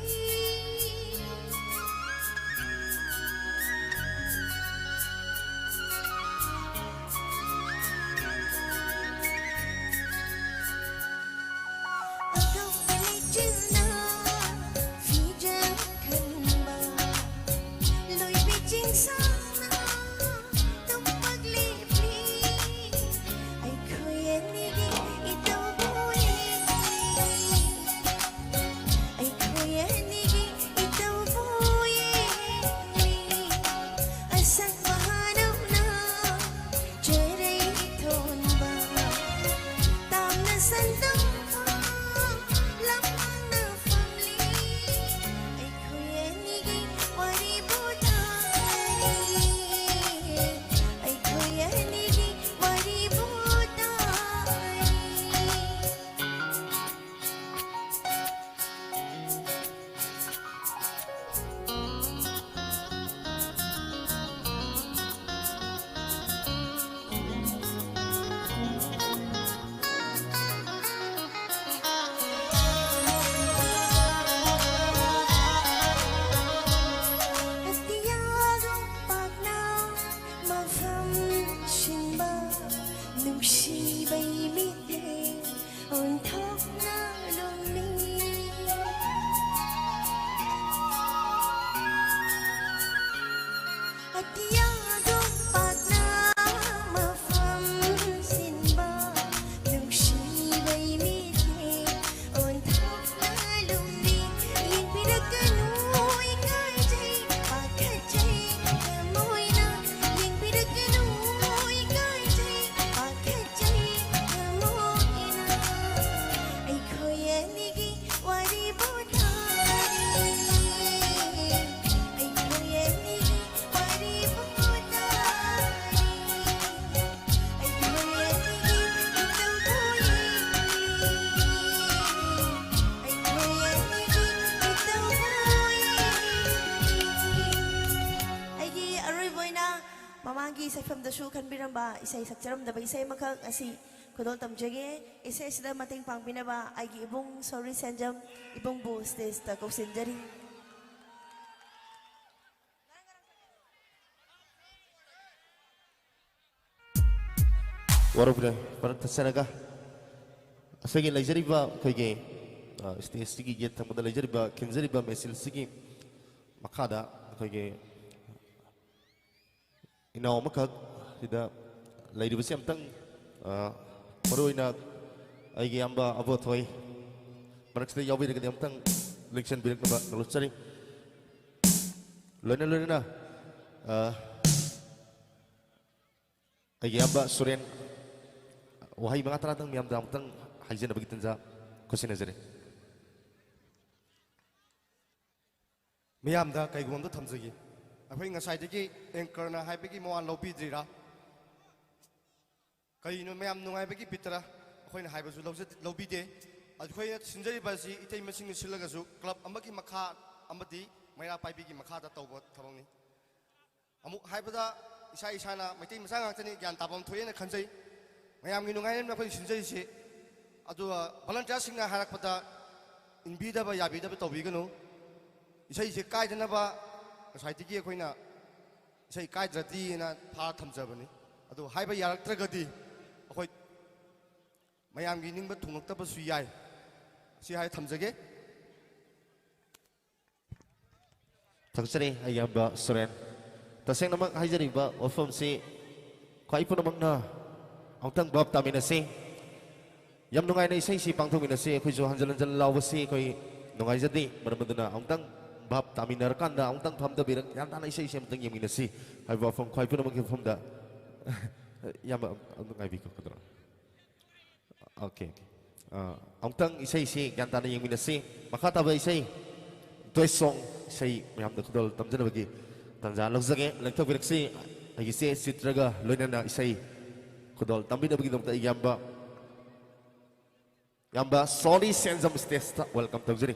ꯑꯉꯧꯕ ꯂꯩꯆꯤꯜꯅ ꯐꯤꯖꯪ ꯈꯟꯕ ꯂꯣꯏꯕꯤ ꯆꯤꯡꯁꯥꯡꯅ ꯇꯨꯝꯄꯛ ꯂꯦꯞꯂꯤ ꯑꯩꯈꯣꯏ ꯑꯅꯤꯒꯤ ꯏꯇꯧꯕꯨ ꯌꯦꯡꯂꯤ ꯑꯩꯈꯣꯏ ꯑꯅꯤꯒꯤ ꯏꯇꯧꯕꯨ ꯌꯦꯡꯂꯤ ꯑꯁꯪ ꯃꯍꯥꯅꯧꯅ ꯆꯦꯔꯩ ꯊꯣꯟꯕ ꯇꯥꯝꯅ ꯁꯟꯗꯣꯛꯄ ꯂꯝꯍꯥꯡꯅ ꯐꯝꯂꯤ ꯑꯩꯈꯣꯏ ꯑꯅꯤꯒꯤ ꯋꯥꯔꯤꯕꯨ ꯇꯥꯔꯤ ꯑꯩꯈꯣꯏ ꯑꯅꯤꯒꯤ ꯋꯥꯔꯤꯕꯨ ꯇꯥꯔꯤ ꯑꯇꯤꯌꯥꯒ ꯄꯥꯛꯅ ꯃꯐꯝ ꯁꯤꯟꯕ ꯅꯨꯡꯁꯤꯕꯩ ꯃꯤꯠꯌꯦꯡ ꯑꯣꯟꯊꯣꯛꯅ ꯂꯨꯝꯃꯤ ꯑꯇꯤꯌꯥꯒ ꯄꯥꯛꯅ ꯃꯐꯝ ꯁꯤꯟꯕ ꯅꯨꯡꯁꯤꯕꯩ ꯃꯤꯠꯌꯦꯡ ꯑꯣꯟꯊꯣꯛꯅ ꯂꯨꯝꯃꯤ ꯌꯦꯡꯕꯤꯔꯛꯀꯅꯨ ꯏꯀꯥꯏꯖꯩ ꯄꯥꯈꯠꯆꯩ ꯊꯃꯣꯏꯅ ꯌꯦꯡꯕꯤꯔꯛꯀꯅꯨ ꯏꯀꯥꯏꯖꯩ ꯄꯥꯈꯠꯆꯩ ꯊꯃꯣꯏꯅ ꯑꯩꯈꯣꯏ ꯑꯅꯤꯒꯤ ꯋꯥꯔꯤꯕꯨ ꯇꯥꯔꯤ ꯑꯩꯈꯣꯏ ꯑꯅꯤꯒꯤ ꯋꯥꯔꯤꯕꯨ ꯇꯥꯔꯤ ꯑꯩꯈꯣꯏ ꯑꯅꯤꯒꯤ ꯏꯇꯧꯕꯨ ꯌꯦꯡꯂꯤ ꯑꯩꯒꯤ ꯑꯔꯣꯏꯕ ꯑꯣꯏꯅ ꯃꯃꯥꯡꯒꯤ ꯁꯩꯐꯝꯗꯁꯨ ꯈꯟꯕꯤꯔꯝꯕ ꯏꯁꯩ ꯁꯛꯆꯔꯝꯗꯕ ꯏꯁꯩ ꯑꯃꯈꯛ ꯑꯁꯤ ꯈꯨꯗꯣꯜ ꯇꯝꯖꯒꯦ ꯏꯁꯩ ꯑꯁꯤꯗ ꯃꯇꯦꯡ ꯄꯥꯡꯕꯤꯅꯕ ꯑꯩꯒꯤ ꯏꯕꯨꯡ ꯁꯣꯔꯤ ꯁꯦꯟꯖꯝ ꯏꯕꯨꯡꯕꯨ ꯁ꯭ꯇꯦꯖꯇ ꯀꯧꯁꯤꯟꯖꯔꯤ ꯋꯥꯔꯧꯕꯤꯔꯣꯏ ꯃꯔꯛ ꯊꯠꯆꯔꯒ ꯑꯁꯤꯒꯤ ꯂꯩꯖꯔꯤꯕ ꯑꯩꯈꯣꯏꯒꯤ ꯁ꯭ꯇꯦꯖꯁꯤꯒꯤ ꯌꯦꯠ ꯊꯪꯕꯗ ꯂꯩꯖꯔꯤꯕ ꯈꯤꯟꯖꯔꯤꯕ ꯃꯦꯆꯤꯜꯁꯤꯒꯤ ꯃꯈꯥꯗ ꯑꯩꯈꯣꯏꯒꯤ ꯏꯅꯥꯎ ꯑꯃꯈꯛ ꯁꯤꯗ ꯂꯩꯔꯤꯕꯁꯤ ꯑꯝꯇꯪ ꯃꯔꯨꯑꯣꯏꯅ ꯑꯩꯒꯤ ꯏꯌꯥꯝꯕ ꯑꯕꯣꯊꯣꯏ ꯃꯔꯛꯁꯤꯗ ꯌꯥꯎꯕꯤꯔꯒꯗꯤ ꯑꯝꯇꯪ ꯂꯦꯡꯁꯟꯕꯤꯔꯛꯅꯕ ꯅꯣꯜꯂꯨꯠꯆꯔꯤ ꯂꯣꯏꯅꯅ ꯑꯩꯒꯤ ꯏꯌꯥꯝꯕ ꯁꯨꯔꯦꯟ ꯋꯥꯍꯩ ꯃꯉꯥ ꯇꯔꯥꯗꯪ ꯃꯌꯥꯝꯗ ꯑꯃꯨꯛꯇꯪ ꯍꯥꯏꯖꯅꯕꯒꯤ ꯇꯟꯖꯥ ꯈꯨꯠꯁꯤꯟꯅꯖꯔꯤ ꯃꯤꯌꯥꯝꯗ ꯀꯩꯒꯨꯝꯕ ꯑꯝꯇ ꯊꯝꯖꯒꯦ ꯑꯩꯈꯣꯏ ꯉꯁꯥꯏꯗꯒꯤ ꯑꯦꯡꯀꯔꯅ ꯍꯥꯏꯕꯒꯤ ꯃꯋꯥ ꯂꯧꯕꯤꯗ꯭ꯔꯤꯔꯥ ꯀꯔꯤꯅꯣ ꯃꯌꯥꯝ ꯅꯨꯡꯉꯥꯏꯕꯒꯤ ꯕꯤꯠꯇꯔꯥ ꯑꯩꯈꯣꯏꯅ ꯍꯥꯏꯕꯁꯨ ꯂꯧꯕꯤꯗꯦ ꯑꯩꯈꯣꯏꯅ ꯁꯤꯟꯖꯔꯤꯕ ꯑꯁꯤ ꯏꯇꯩ ꯃꯁꯤꯡꯅ ꯁꯤꯜꯂꯒꯁꯨ ꯀ꯭ꯂꯕ ꯑꯃꯒꯤ ꯃꯈꯥ ꯑꯃꯗꯤ ꯃꯩꯔꯥ ꯄꯥꯏꯕꯤꯒꯤ ꯃꯈꯥꯗ ꯇꯧꯕ ꯊꯕꯛꯅꯤ ꯑꯃꯨꯛ ꯍꯥꯏꯕꯗ ꯏꯁꯥ ꯏꯁꯥꯅ ꯃꯩꯇꯩ ꯃꯆꯥ ꯉꯥꯛꯇꯅꯤ ꯒ꯭ꯌꯥꯟ ꯇꯥꯐꯝ ꯊꯣꯛꯑꯦꯅ ꯈꯟꯖꯩ ꯃꯌꯥꯝꯒꯤ ꯅꯨꯡꯉꯥꯏꯅꯕ ꯑꯩꯈꯣꯏ ꯁꯤꯟꯖꯔꯤꯁꯤ ꯑꯗꯨꯒ ꯚꯣꯂꯟꯇꯤꯌꯔꯁꯤꯡꯅ ꯍꯥꯏꯔꯛꯄꯗ 인비ꯗꯕ 야비ꯗꯕ ꯇꯧꯕꯤꯒꯅꯨ 이세이세 까이드나봐 사이트기 ꯑꯩꯈꯣꯏꯅ 이세 까이드라디나 ꯐꯥ ꯊꯝꯖꯕꯅꯤ ꯑꯗꯨ ꯍꯥꯏꯕ ꯌꯥꯔꯛꯇ꯭ꯔꯒꯗꯤ ꯑꯩꯈꯣꯏ ꯃꯌꯥꯝꯒꯤ ꯅꯤꯡꯕ ꯊꯨꯡꯂꯛꯇꯕꯁꯨ ꯌꯥꯏ ꯁꯤ ꯍꯥꯏ ꯊꯝꯖꯒꯦ ꯊꯛꯆꯔꯤ ꯑꯌꯥꯝꯕ ꯁꯨꯔꯦꯟ ꯇꯁꯦꯡꯅꯃꯛ ꯍꯥꯏꯖꯔꯤꯕ ꯋꯥꯐꯝꯁꯤ ꯈ꯭ꯋꯥꯏ ꯄꯨꯝꯅꯃꯛꯅ ꯑꯃꯨꯛꯇꯪ ꯚꯥꯞ ꯇꯥꯃꯤꯟꯅꯁꯤ ꯌꯥꯝ ꯅꯨꯡꯉꯥꯏꯅ ꯏꯁꯩꯁꯤ ꯄꯥꯡꯊꯣꯛꯃꯤꯟꯅꯁꯤ ꯑꯩꯈꯣꯏꯁꯨ ꯍꯟꯖꯤꯟ ꯍꯟꯖꯤꯟ ꯂꯥꯎꯕꯁꯤ ꯑꯩꯈꯣꯏ ꯅꯨꯡꯉꯥꯏꯖꯗꯦ ꯃꯔꯝ ꯑꯗꯨꯅ ꯑꯃꯨꯛꯇꯪ ꯚꯥꯞ ꯇꯥꯃꯤꯟꯅꯔꯀꯥꯟꯗ ꯑꯃꯨꯛꯇꯪ ꯐꯝꯗꯕꯤꯔꯛ ꯌꯥꯝ ꯇꯥꯅ ꯏꯁꯩꯁꯤ ꯑꯃꯨꯛꯇꯪ ꯌꯦꯡꯃꯤꯟꯅꯁꯤ ꯍꯥꯏꯕ ꯋꯥꯐꯝ ꯈ꯭ꯋꯥꯏ ꯄꯨꯝꯅꯃꯛꯀꯤ ꯃꯐꯝꯗ ꯌꯥꯝ ꯑꯃꯨꯛꯇꯪ ꯉꯥꯏꯕꯤꯒꯗ꯭ꯔꯥ ꯑꯣꯀꯦ ꯑꯃꯨꯛꯇꯪ ꯏꯁꯩꯁꯤ ꯒ꯭ꯌꯥꯟ ꯇꯥꯅ ꯌꯦꯡꯃꯤꯟꯅꯁꯤ ꯃꯈꯥ ꯇꯥꯕ ꯏꯁꯩ ꯇꯣꯏ ꯁꯣꯡ ꯏꯁꯩ ꯃꯌꯥꯝꯗ ꯈꯨꯗꯣꯜ ꯇꯝꯖꯅꯕꯒꯤ ꯇꯥꯟꯖꯥ ꯂꯧꯖꯒꯦ ꯂꯦꯡꯊꯣꯛꯄꯤꯔꯛꯁꯤ ꯑꯩꯒꯤ ꯆꯦ ꯆꯤꯇ꯭ꯔꯒ ꯂꯣꯏꯅꯅ ꯏꯁꯩ ꯈꯨꯗꯣꯜ ꯇꯝꯕꯤꯅꯕꯒꯤꯗꯃꯛꯇ ꯑꯩ ꯌꯥꯝꯕ ꯁꯣꯂꯤ ꯁꯦꯟꯖꯝ ꯁ꯭ꯇꯦꯖꯇ ꯋꯦꯜꯀꯝ ꯇꯧꯖꯔꯤ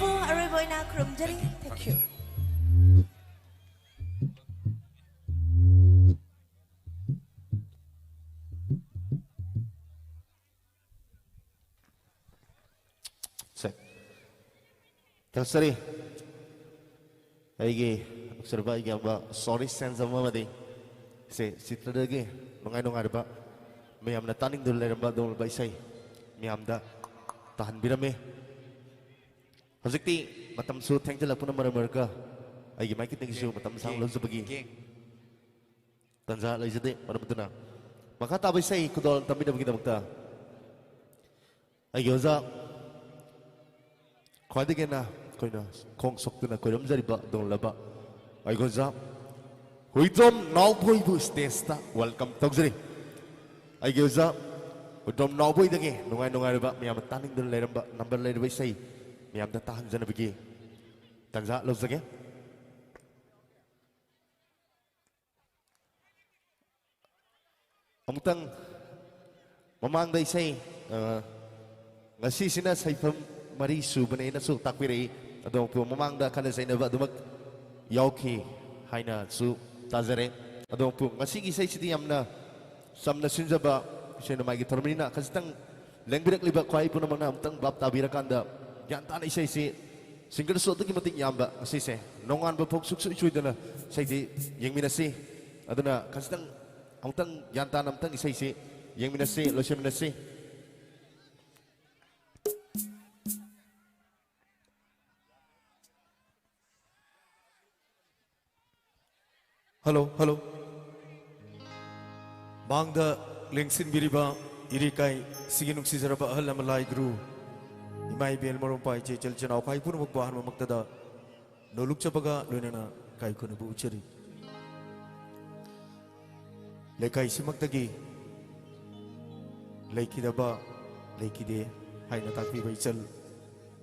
ꯃꯄꯨ ꯑꯔꯣꯏꯕ ꯑꯣꯏꯅ ꯈꯨꯔꯨꯝꯖꯔꯤ ꯊꯦꯡꯛ ꯌꯨ ꯊꯛꯆꯔꯤ ꯑꯩꯒꯤ ꯑꯛꯁꯔꯕ ꯑꯩꯒꯤ ꯑꯃ ꯁꯣꯔꯤ ꯁꯦꯟꯁ ꯑꯃꯗꯤ ꯁꯦ ꯆꯤꯇ꯭ꯔꯗꯒꯤ ꯅꯨꯡꯉꯥꯏꯔꯕ ꯃꯌꯥꯝꯅ ꯇꯥꯅꯤꯡꯗꯨꯅ ꯂꯩꯔꯝꯕ ꯑꯗꯨꯒꯨꯝꯂꯕ ꯏꯁꯩ ꯃꯌꯥꯝꯗ ꯇꯥꯍꯟꯕꯤꯔꯝꯃꯤ ꯍꯧꯖꯤꯛꯇꯤ ꯃꯇꯝꯁꯨ ꯊꯦꯡꯖꯤꯜꯂꯛꯄꯅ ꯃꯔꯝ ꯑꯣꯏꯔꯒ ꯑꯩꯒꯤ ꯃꯥꯏꯀꯩꯗꯒꯤꯁꯨ ꯃꯇꯝ ꯁꯥꯡꯅ ꯂꯧꯖꯕꯒꯤ ꯇꯟꯖꯥ ꯂꯩꯖꯗꯦ ꯃꯔꯝ ꯑꯗꯨꯅ ꯃꯈꯥ ꯇꯥꯕ ꯏꯁꯩ ꯈꯨꯗꯣꯜ ꯇꯝꯕꯤꯅꯕꯒꯤꯗꯃꯛꯇ ꯑꯩꯒꯤ ꯑꯣꯖꯥ ꯈ꯭ꯋꯥꯏꯗꯒꯤ ꯍꯦꯟꯅ ꯑꯩꯈꯣꯏꯅ ꯈꯣꯡ ꯁꯣꯛꯇꯨꯅ ꯈꯣꯏꯔꯝꯖꯔꯤꯕ ꯑꯗꯨꯒꯨꯝꯂꯕ ꯑꯩꯒꯤ ꯑꯣꯖꯥ ꯍꯨꯏꯗ꯭ꯔꯣꯝ ꯅꯥꯎꯕꯣꯏꯕꯨ ꯁ꯭ꯇꯦꯖꯇ ꯋꯦꯜꯀꯝ ꯇꯧꯖꯔꯤ ꯑꯩꯒꯤ ꯑꯣꯖꯥ ꯍꯨꯏꯗ꯭ꯔꯣꯝ ꯅꯥꯎꯕꯣꯏꯗꯒꯤ ꯅꯨꯡꯉꯥꯏꯔꯕ ꯃꯌꯥꯝꯅ ꯇꯥꯅꯤꯡꯗꯨꯅ ꯂꯩꯔꯝꯕ ꯅꯝꯕꯔ ꯂꯩꯔꯕ ꯏꯁꯩ ꯃꯌꯥꯝꯗ ꯇꯥꯍꯟꯖꯅꯕꯒꯤ ꯇꯟꯖꯥ ꯂꯧꯖꯒꯦ ꯑꯃꯨꯛꯇꯪ ꯃꯃꯥꯡꯗ ꯏꯁꯩ ꯉꯁꯤꯁꯤꯅ ꯁꯩꯐꯝ ꯃꯔꯤ ꯁꯨꯕꯅꯦꯅꯁꯨ ꯇꯥꯛꯄꯤꯔꯛꯏ ꯑꯗꯣ ꯃꯃꯥꯡꯗ ꯈꯟꯅ ꯆꯩꯅꯕ ꯑꯗꯨꯃꯛ ꯌꯥꯎꯈꯤ ꯍꯥꯏꯅꯁꯨ ꯇꯥꯖꯔꯦ ꯑꯗꯣ ꯉꯁꯤꯒꯤ ꯏꯁꯩꯁꯤꯗꯤ ꯌꯥꯝꯅ ꯆꯝꯅ ꯁꯤꯟꯖꯕ ꯏꯁꯩ ꯅꯣꯡꯃꯥꯏꯒꯤ ꯊꯧꯔꯝꯅꯤꯅ ꯈꯖꯤꯛꯇꯪ ꯂꯦꯡꯕꯤꯔꯛꯂꯤꯕ ꯈ꯭ꯋꯥꯏ ꯄꯨꯝꯅꯃꯛꯅ ꯑꯃꯨꯛꯇꯪ ꯚꯥꯞ ꯇꯥꯕꯤꯔꯀꯥꯟꯗ ꯒ꯭ꯌꯥꯟ ꯇꯥꯅ ꯏꯁꯩꯁꯤ ꯁꯤꯡꯒꯔꯁꯨ ꯑꯗꯨꯛꯀꯤ ꯃꯇꯤꯛ ꯌꯥꯝꯕ ꯑꯁꯤꯁꯦ ꯅꯣꯡꯉꯥꯟꯕ ꯐꯥꯎ ꯁꯨꯛꯁꯣꯏ ꯁꯣꯏꯗꯅ ꯏꯁꯩꯁꯤ ꯌꯦꯡꯃꯤꯟꯅꯁꯤ ꯑꯗꯨꯅ ꯈꯖꯤꯛꯇꯪ ꯑꯃꯨꯛꯇꯪ ꯒ꯭ꯌꯥꯟ ꯇꯥꯅ ꯑꯃꯨꯛꯇꯪ ꯏꯁꯩꯁꯤ ꯌꯦꯡꯃꯤꯟꯅꯁꯤ ꯂꯣꯏꯁꯤꯟꯃꯤꯟꯅꯁꯤ Hello, hello. Mangda lengsin biriba irikai sigi nuksizaraba ahal amalai guru imai bel marumpai che chelchana kai pun mukbahan mamaktada noluk chapaga loinana kai kunu bu uchari lekai simaktagi leikidaba leikide haina takbi baichal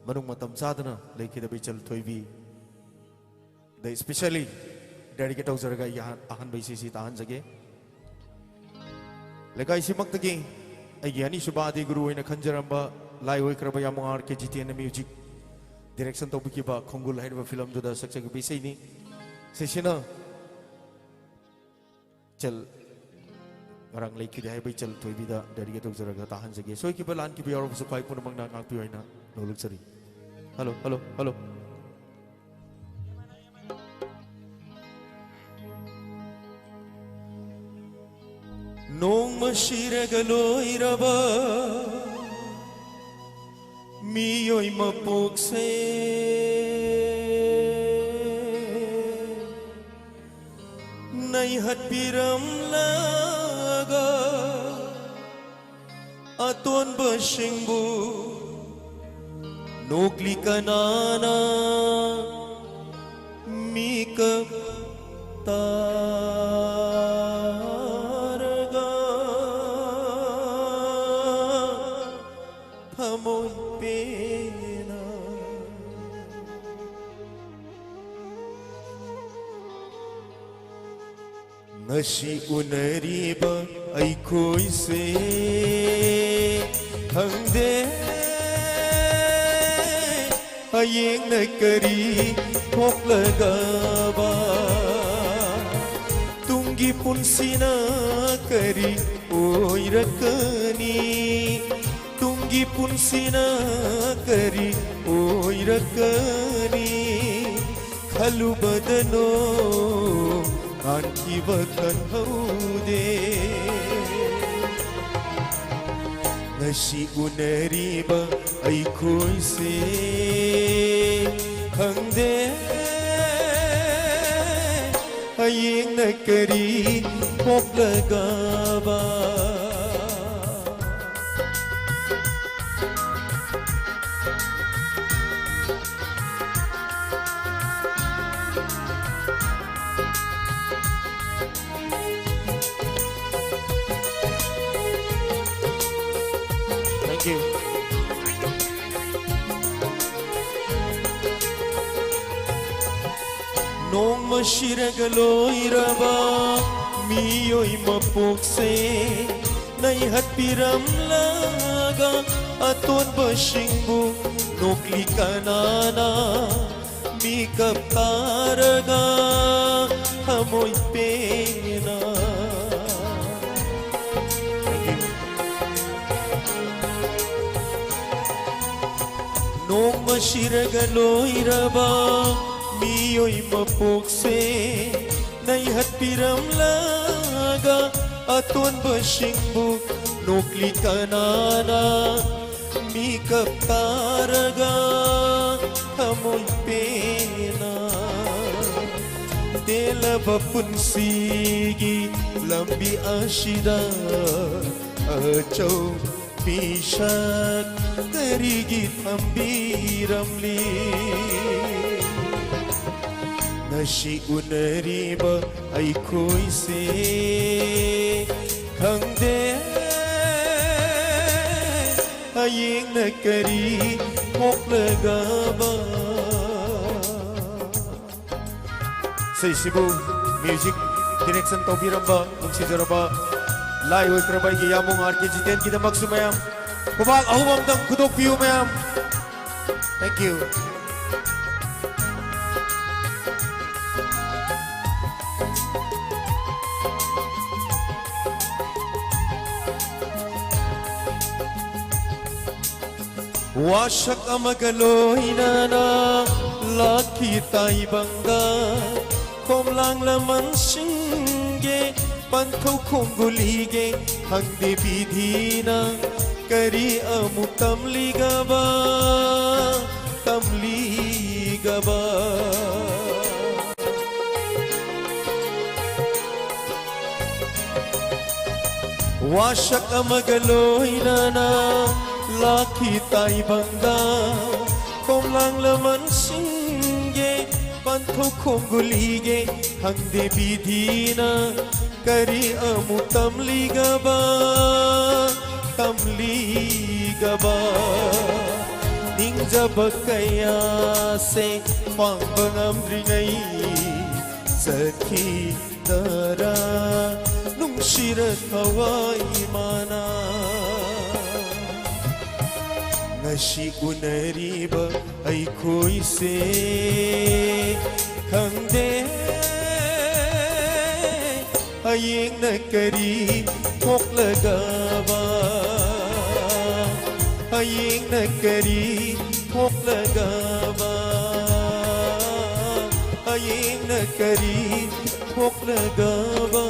manung matam sadana leikida baichal thoibi the especially dedicate tawzarga yahan ahan baisi tahan jage lekai simaktagi aigi ani subadi guru ina khanjaramba lai hoi kraba yamangar ke jitn music direction tobukiba khongul haidba film duda sakchagi bisai ni sesina chel ngarang leiki dai bai chel thoibida dedicate tawzarga tahan jage soi ki balan ki biyor su kai pun mangna ngak pi hoina noluk chari hello hello hello Nong masiragaloiraba miyo'y mapukse naihat piram laga aton basingbu nukli kanana mikap ta Ngasi unariba ay ko'y se hangde ayeng nagkari poklagaba tunggi pun sinakari oy rakani tunggi pun sinakari oy rakani khalu badano Anki bakan haude Ngasi unariba ay ko'y se hangde ayeng nagkari poklagaba Thank you. Nong masiragaloiraba miyo'y mapukse naihat piram laga laga aton basingbu nukli kanana mi kaptaraga hamoy pena. Nung masiragaloiraba miyo'y mapukse naihat piram laga aton basingbu nukli kanana mi kaptaraga hamoy pena. Dela bapunsigi lambi asida achaw pishat karigit ambiramli Nashi unariba ay koise hangde aying nakari moklagaba Sa Cebu Music Direction Taubiramba Nungsijaraba Lai hoy krabay giyamong RKG10 kita magsumayam Kubag ahumam dang kudok piyo mayam Thank you Wasak amagaloy na laki tay bangga Kom lang laman singge Pankaw kong gulige Hang di bidhi na Kari amuk tamliga ba Tamliga ba Wasak amagaloy na laki tay bangga Kom lang laman singge Pankaw kong gulige Hang di bidhi na Kari amu tamliga ba Tamliga ba Ningja ba kaya se Pang bangam ringay Sakhi tara Nung sirat hawai mana Ngashi unariba ay koise Hangde aying nakari moklagaba Aying nakari moklagaba Aying nakari moklagaba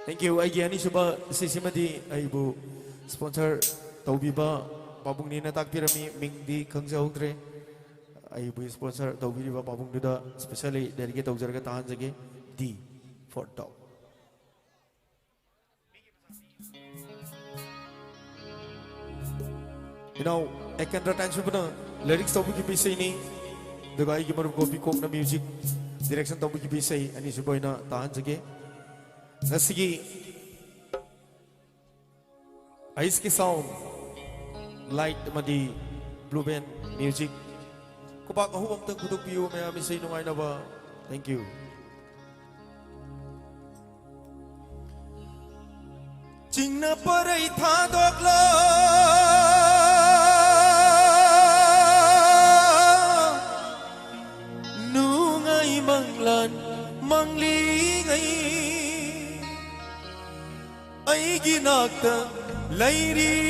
Thank you. Ay gani suba sisimadi ay bu sponsor taubiba pabung nina takpirami mingdi kangsaugdre ay bu sponsor taubiba pabung duda especially dari kita ujar ka tahan jage D for top. You know, I can attention puna lyrics taubi ki pisay ni daga ay gimaru gobi kok na music direction taubi ki pisay ani suba na tahan jage. Nasigi Ice ki sound light madi blue band music Kubak ahubang tang kutuk piyo may amin sa inungay na ba Thank you Jing na paray thadok la Nungay manglan manglingay Ay ginagta layring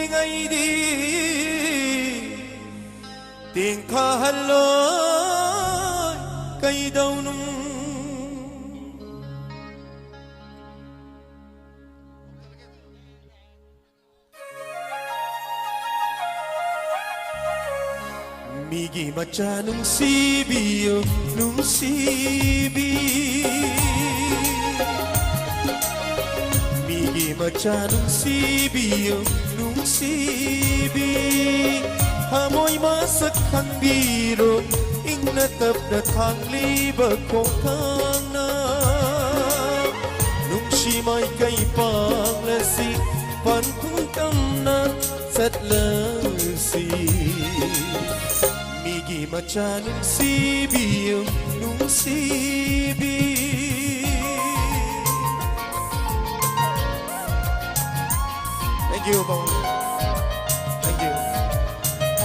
ay di Tingkahaloy kay daw nung Migi macha nung sibi nung sibi Machanong sibi nung sibi Hamoy masakhang biro Ingnatap na thang libag kong kang na Nung simay kay panglasi Panpuntam na satlasi Migi machanong sibi nung sibi you, Bang. Thank you.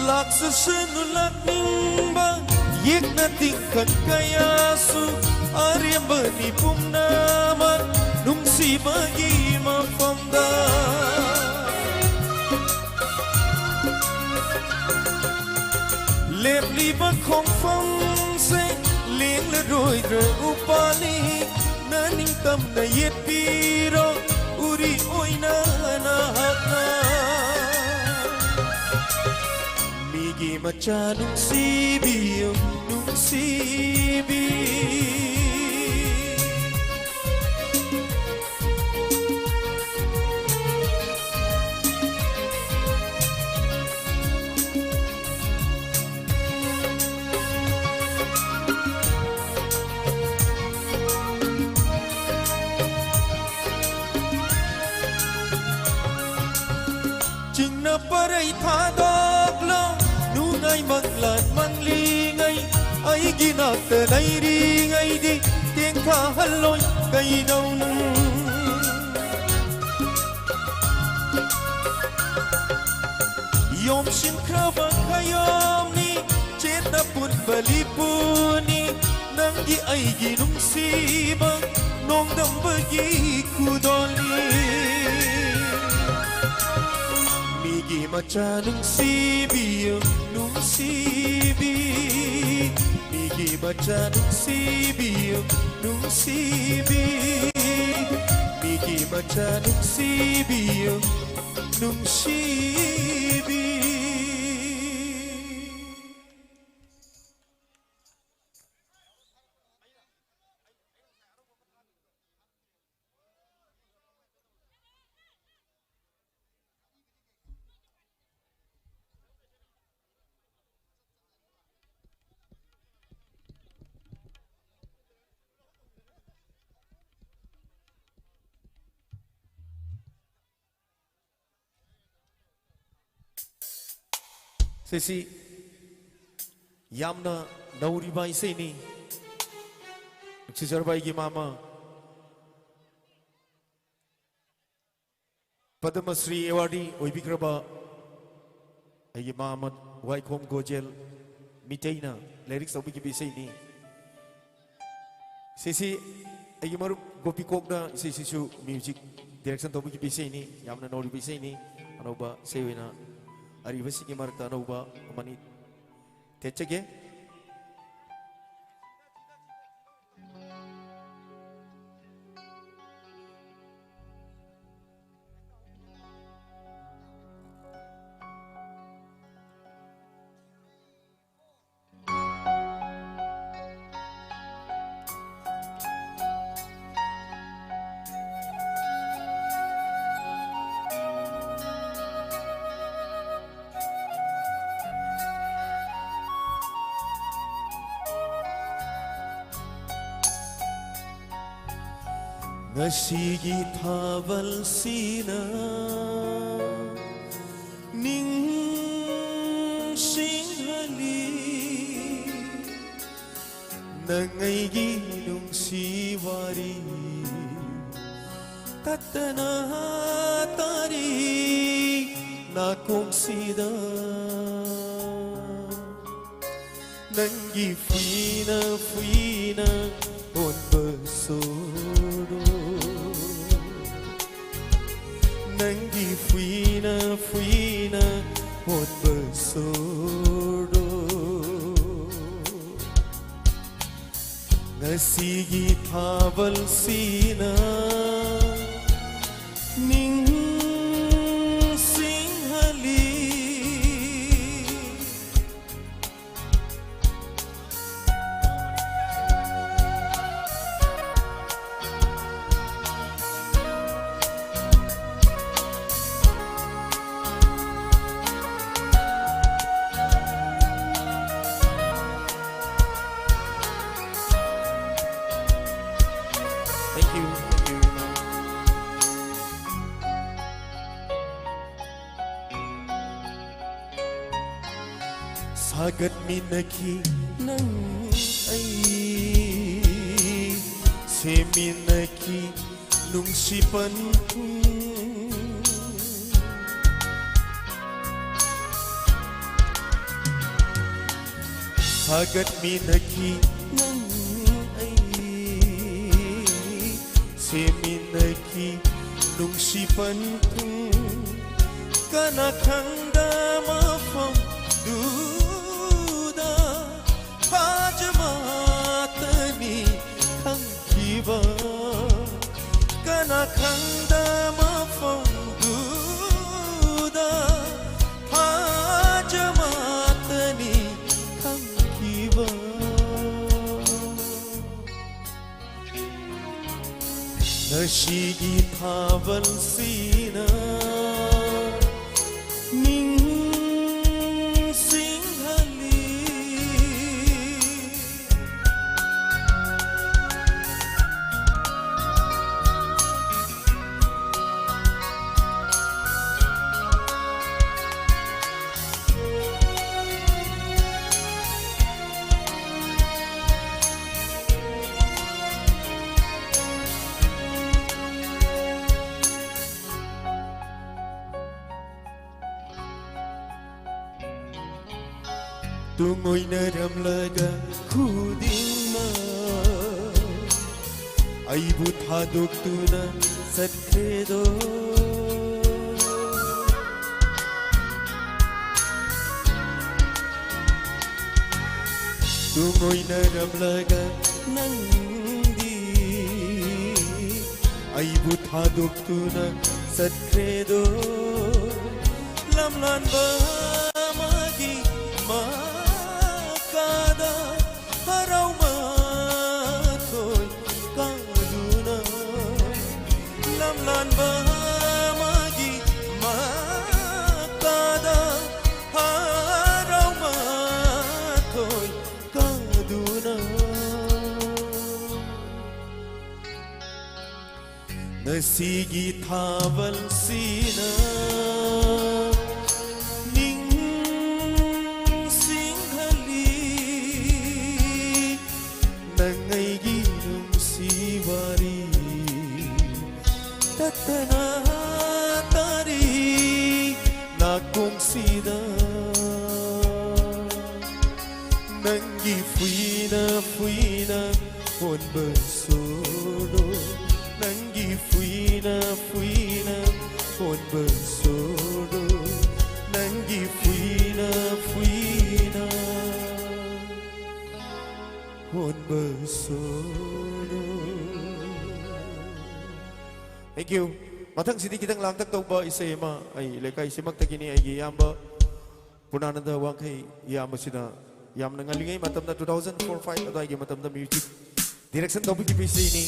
Laksa senulak nimba yek na tingkat kayasu Arya bani pumnama nungsi bagi mafamda Lep liba kong phong se Ling la roi dre upali Naning tam na yet piro Uri oina na hakna Migi macha nung sibi nung sibi Chingna paray thadok lo nunay maglan manglingay ay ginagtanay ringay di ting kahaloy kay daw Yom sinkraba kayom ni chet na pun balipuni nang gi ay ginungsibang nong dambagi kudoli Migi macha nung sibi Migi macha nung sibi Migi macha nung sibi Sisi yamna nauriba isay ni nagsisarbay gi mama Padma Shri Awardee oibikraba ay mama Waikom Gojel mitayna lyrics obi gi isay ni Sisi ay maru gopi kokna isay sisu music direction to gi isay ni yamna nauriba isay ni ano ba sewena Aribasi ki marta na uba manit techege Ngasigi thawal sina ning singhali nangai ginung siwari tatana tari na kong sida nangi fina on besoro Nangi fina on besoro Ngasigi thawal sina ning singhali Thank you. sagatminaki ng ay seminaki nung sipan ko sagatminaki ng ay seminaki nung sipan ko kanakang damafang duda pajamatani kang kiba kanakang damafang duda pajamatani kang kiba nashigi thaval sina tungoy na ramlaga kuding ma ay buthadok tuna sa kredo tungoy na ramlaga nang di ay buthadok tuna sa kredo lamlan ba magi kada haraw matoy kaduna lamlan ba magi makada haraw matoy kaduna nasigi thaval sina Tanatari na kung sida Nanggi fui na hon bersolo Nanggi fui na hon bersolo Nanggi fui na hon bersolo Thank you. Matang sidi kitang langtak tau ba isa ma ay lekay si magtagini ay yamba punananda wang kay yamba sina yam nangalingay matam na 2004-5 ato ay matam na music direction tau bigi PC ni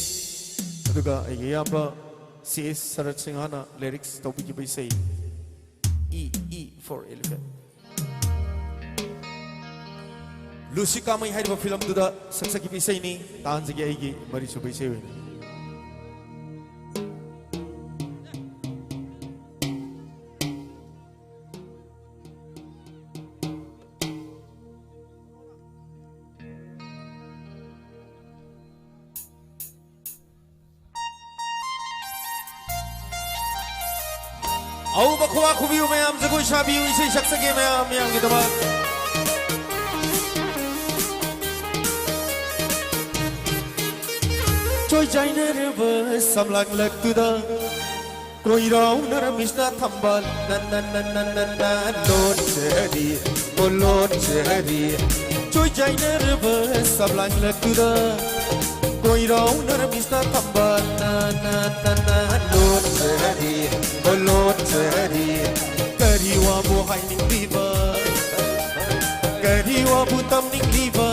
aduga ay yamba CS Sarat Singhana lyrics tau bigi PC E for elephant Lucy Kamay hai ba film duda saksaki PC ni tahan sige ay mari subay sewe Au bakwa kubiu mayam jago shabiu isai shaksage mayam yang gitu bang Choi jainer bus samlang lek tuda Koi rau nar misna thambal nan Lord Jerry Lord Jerry Choi jainer bus samlang lek tuda Koi rau nar misna thambal nan Lord Jerry Lord Jerry Kariwa bu hai ning liba Kariwa bu tam ning liba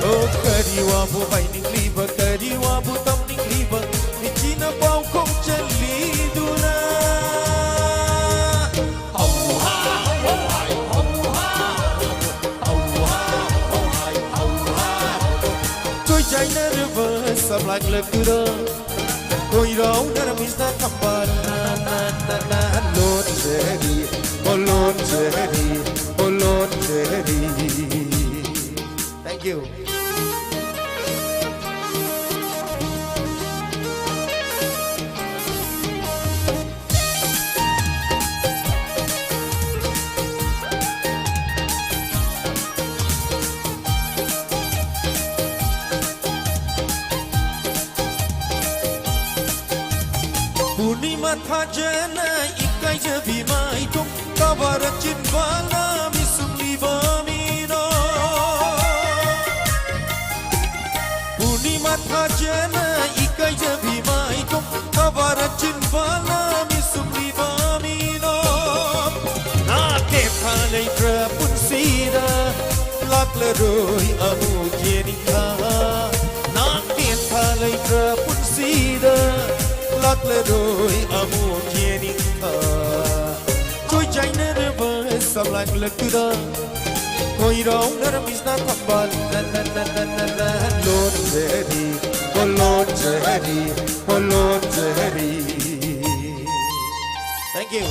Oh kariwa bu hai ning liba Kariwa bu tam ning liba Nichina pau kong chali duna Au ha ho hai au ha Au ha ho hai au ha Choi chai nervous sam like lep tuda Koi rau nar misna kambar na Lord Cheri, oh Lord Cheri, oh Lord Cheri. Thank you. Punima thajana ikai jabi mai tum kabara chinbala misumli bamino Punima thajana ikai jabi mai tum kabara chinbala misumli bamino Na ke thalai tra punsida lakla roi amu jenika Na ke thalai tra punsida lakla roi amu jenika Choi jaina reba samlang lakura Koi rong nar misna thambal na na na na na na Lord Cheri, oh Lord Cheri, oh Lord Cheri. Thank you.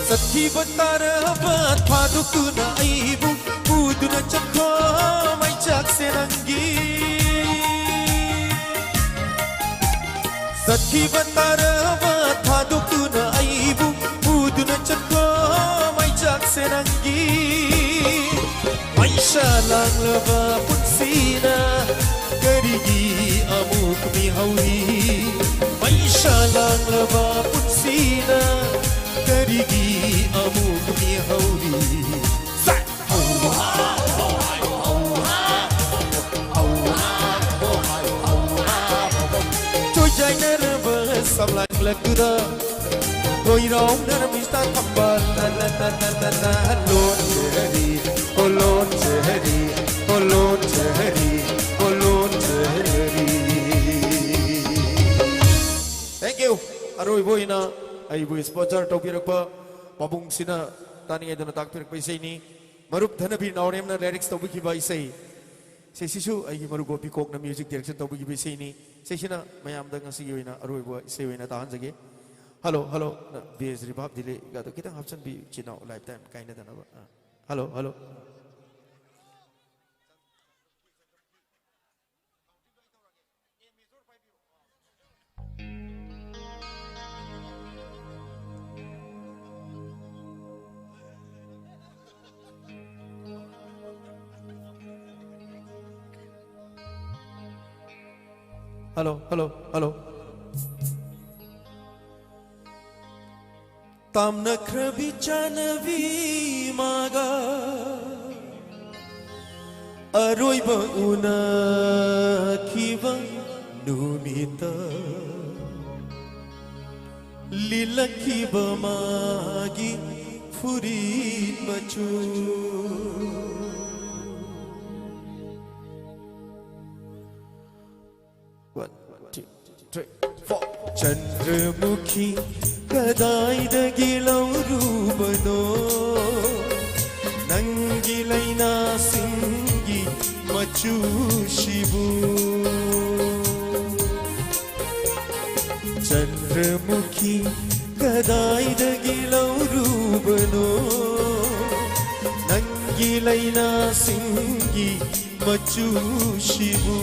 Sakhi batara bat phadu tuna aibu puduna chakho mai chak senangi Sakhi batara bat phadu tuna aibu puduna chakho mai chak senangi Maisha lang lava punsina karigi amuk mi hauri Maisha lang lava punsina karigi amuk mi hauri Choi jaina reba samlang lakura Koi rong nar misna thambal na na na na na na Lord Cheri, oh Lord Cheri, oh Lord Cheri, oh Lord Cheri. Thank you. Aroi boina ai bu sponsor taupirakpa pabung sina tani edana takpirakpa isai ni marup dhanabi naurem na lyrics taubikiba isai seisisu ai maru gopi kok na music direction taubikiba isai ni seisina mayam da ngasi yoina aroi bo isai yoina tahan jage hello hello bs ribab dile ga to kitang option bi china lifetime kaina dana ba hello hello hello hello hello tamna krabi chanavi maga aroi ba una khiva nunita lilakhi ba magi furit machu Chandramukhi kadaidagi laurubano Nangi laina singi machu shibu Chandramukhi kadaidagi laurubano Nangi laina singi machu shibu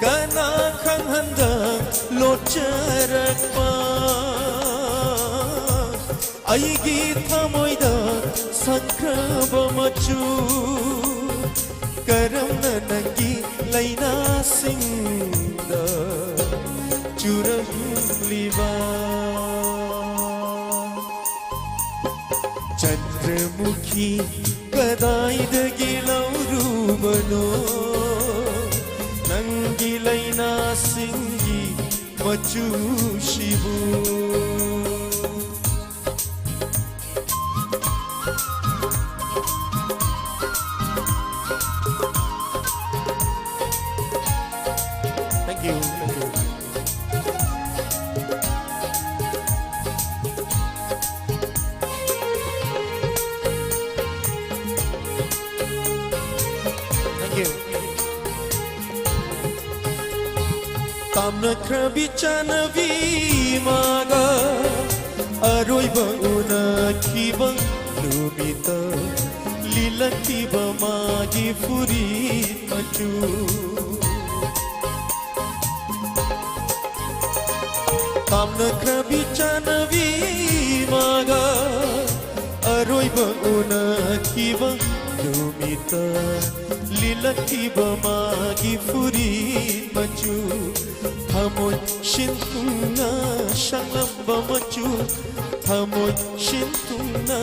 Kana khang handang lot charakpa Aigi thamoida sankraba machu Karam na nangi laina singda Churam liba Chandramukhi kadaidagi laurubano Nangi laina singi machu shibu Thank you, thank you. you. Tamna krabi chana vi maga aroi ba una kiba lumita lila kiba magi furi machu. Tamna krabi chana vi maga aroi ba una kiba lumita lila kiba magi furi machu. Hamoy shintuna shanglam ba machu. Hamoy shintuna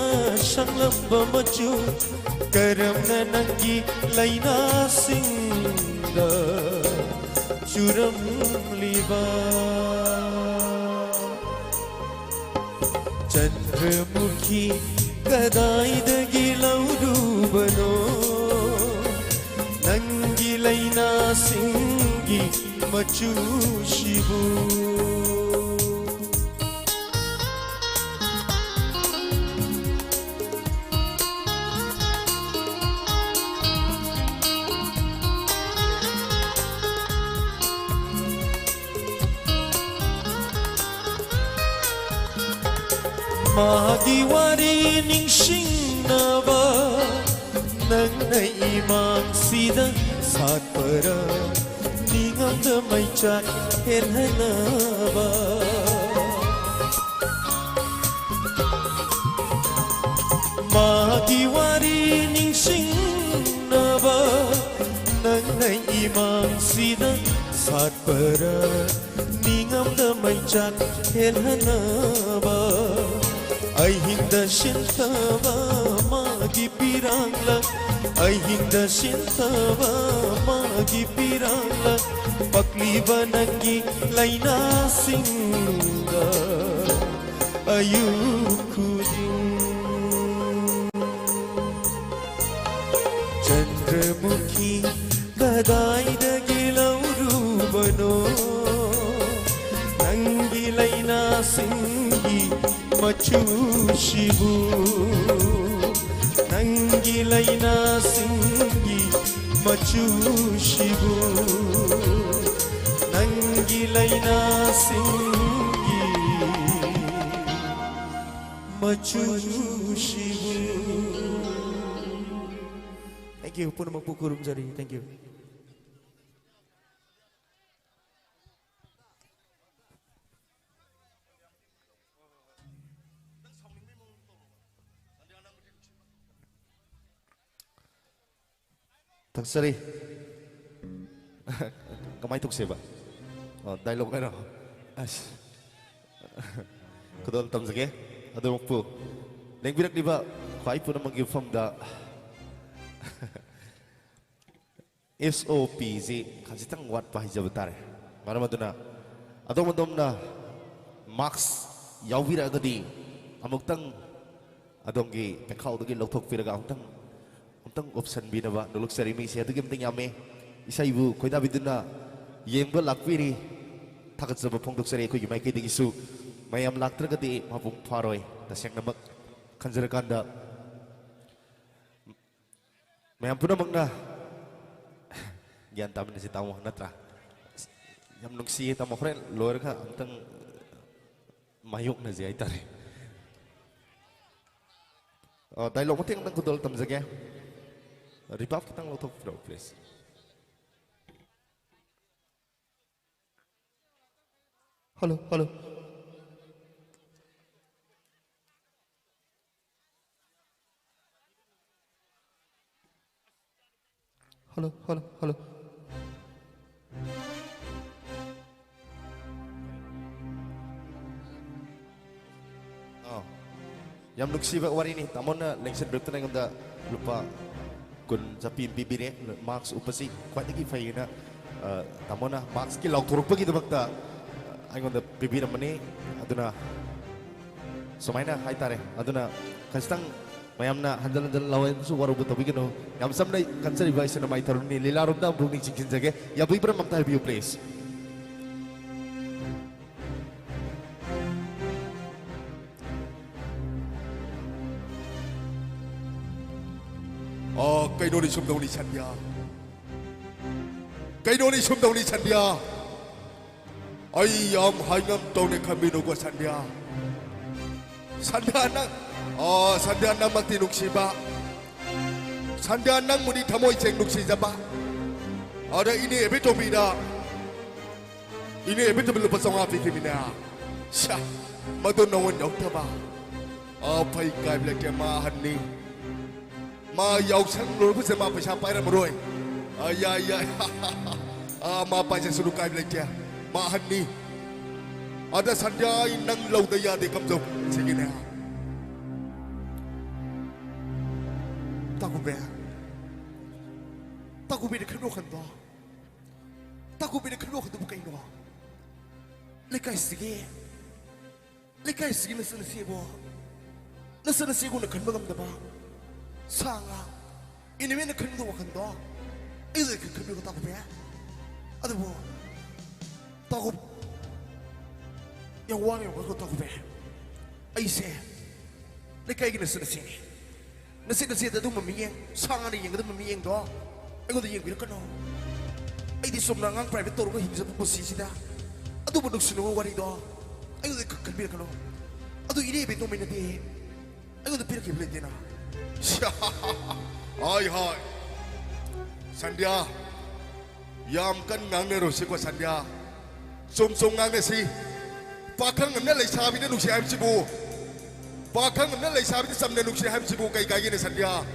shanglam ba machu. Karam na nangi laina singa churam liba. Chandramukhi gadai dagi lauru bano. Nangi laina singi machu shibu. Magiwari ning shingnaba nang naimang sida satpara ningam damai chat herhanaba. Magiwari ning shingnaba nang naimang sida satpara ningam damai chat herhanaba. Ay hinda shintaba magi pirangla. Ay hinda shintaba magi pirangla. Pakliba nangi laina singa ayukudin. Chandramukhi gadai dagi lauru bano. Nangi laina singi machu shibu. Nangi laina singi machu shibu. Nangi laina singi machu shibu. Thank you. Puno magpukurum jari. Thank you. Taksari. Kamay tuk siya ba? Dialogue ano? As. Kudol tam sige? Ado mo po. Neng binak di ba? Kaya po naman give from the SOPZ. Kasi tang wat pa hijab tare. Mana mo na? Ado mo na Max Yawira agadi. Amog tang adong gi pekaw dogi lotok piraga tang tang option bina ba duluk seri mi siya tugim ting yame isa ibu koi da biduna yemba lakpiri takat sa pong duk seri ko gimay kay digisu mayam laktra gati mapung paroy tasyang namak kanjarakanda mayam puna magna gian tamin na si tamo natra yam nung siya tamo friend lower ka antang mayok na siya itari dialogue mo ting ang kudol tam zagya. Ribaf kitang lot of flow, please. Hello, hello. Hello, hello, hello. Oh. Yang nuksiba wari ni, tamon na lengser berita na ngunda lupa. Kun sa bibire Max upasi kwat lagi fay na tamo na Max ki law turuk pagi bakta ay ngonda bibira mani aduna sumay na hay tare aduna kastang mayam na handal lawan su waru buto bigino yam sam na kansa device na may tarun ni lilarom na bruni chicken jage ya bibira magta view place. Kay Nori Sumdaw ni Sanya Kainoni sumdawni Sandhya. Ay haingam tawne kambino ko Sandhya. Sandhya nang Sandhya nang magtinugsiba. Sandhya nang muni tamoy seng nugsijaba. Ada ini ebito bida. Ini ebito belupa songa fikimina. Syah madon nawan dokter ba. Apai kai blek mahan ni. Ma yaw sang lur pu sema pa siapa ira meroi. Ay ma pa sa sulu kai blek mahan ni. Ada Sandhya nang lau daya de kamjok sigina. Taku be de khano khando. Taku be de khano khando bukai no. Lekai sige nasana sibo. Nasana sigo na khanba gamda ba. Sanga inime na khando khando. Ide ke khabi ko taku be. Adabo taku yang wani ko taku be. Ai se lekai ke nasana sini. Nasana siya da mamiyeng sanga ni yang da mamiyeng do. Ai ko da yang bi kano. Ai di somna ngang private tour ko hingsa posisi da. Adu buduk sunu wari do. Ayo de kalbir kalo. Adu ini beto minati. Ayo de pir ke blek dina. Hai. Sandhya. Yam kan ngangero si ko Sandhya. Som ngange si. Pakang na lay sabi na nuksi ham sibu. Pakang na lay sabi na samna nuksi ham sibu kay ni Sandhya.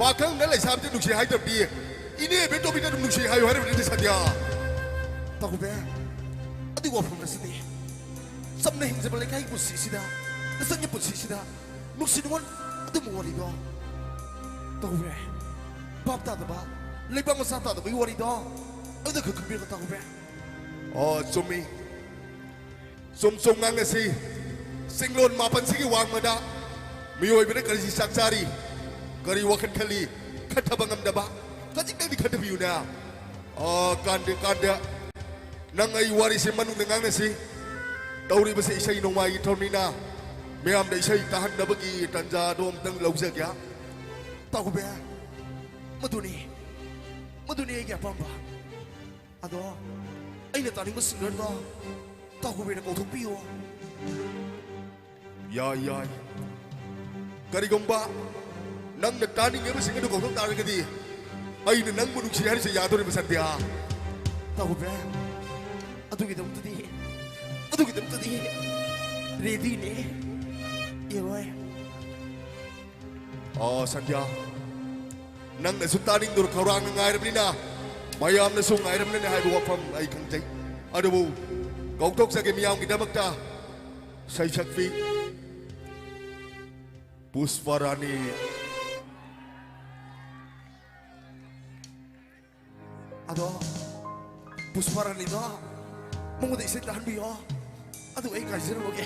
Pakang na lay sabi na nuksi hay dabdi. Ini beto bina nuksi hay hari ni Sandhya. Taku be. Adi wa from nasini. Samna hingsa balai kai posisi da. Nasanya posisi da. Nuksi nuan adu mo wari do. Taku be. Bab ta da ba. Lebang masata da ba wari do. Adu ka kambir ka taku be. Sumi. Sum ngang si. Singlon mapan sige wang mada. Miyoy bina kari si saksari. Kari wakan kali. Katabangam da ba. Kajik na di katabiyo na. Kanda. Nang ay wari si manung nang si tauri ba sa isay nung may tornina mayam na isay tahan na bagi tanja doom tang lausag ya taku ba maduni ay gyapang ba ado ay nataning masingan ba taku ba na kautong piyo yay karigong ba nang nagtaning nga masingan na kautong taring kadi ay nanang munong siya sa yado rin Sandhya taku ba Adu kita tadi ready ne iya boy Sandhya nang nasutaning dur karang ngairam ni na mayam na sung ngairam na hai buwa pam ai kangjai adu bu kautok sa gemiyam kita magta sai sakfi Pusparani ado Pusparani do Mungkin isi tahan biyo. Aduh, kasih lu oke.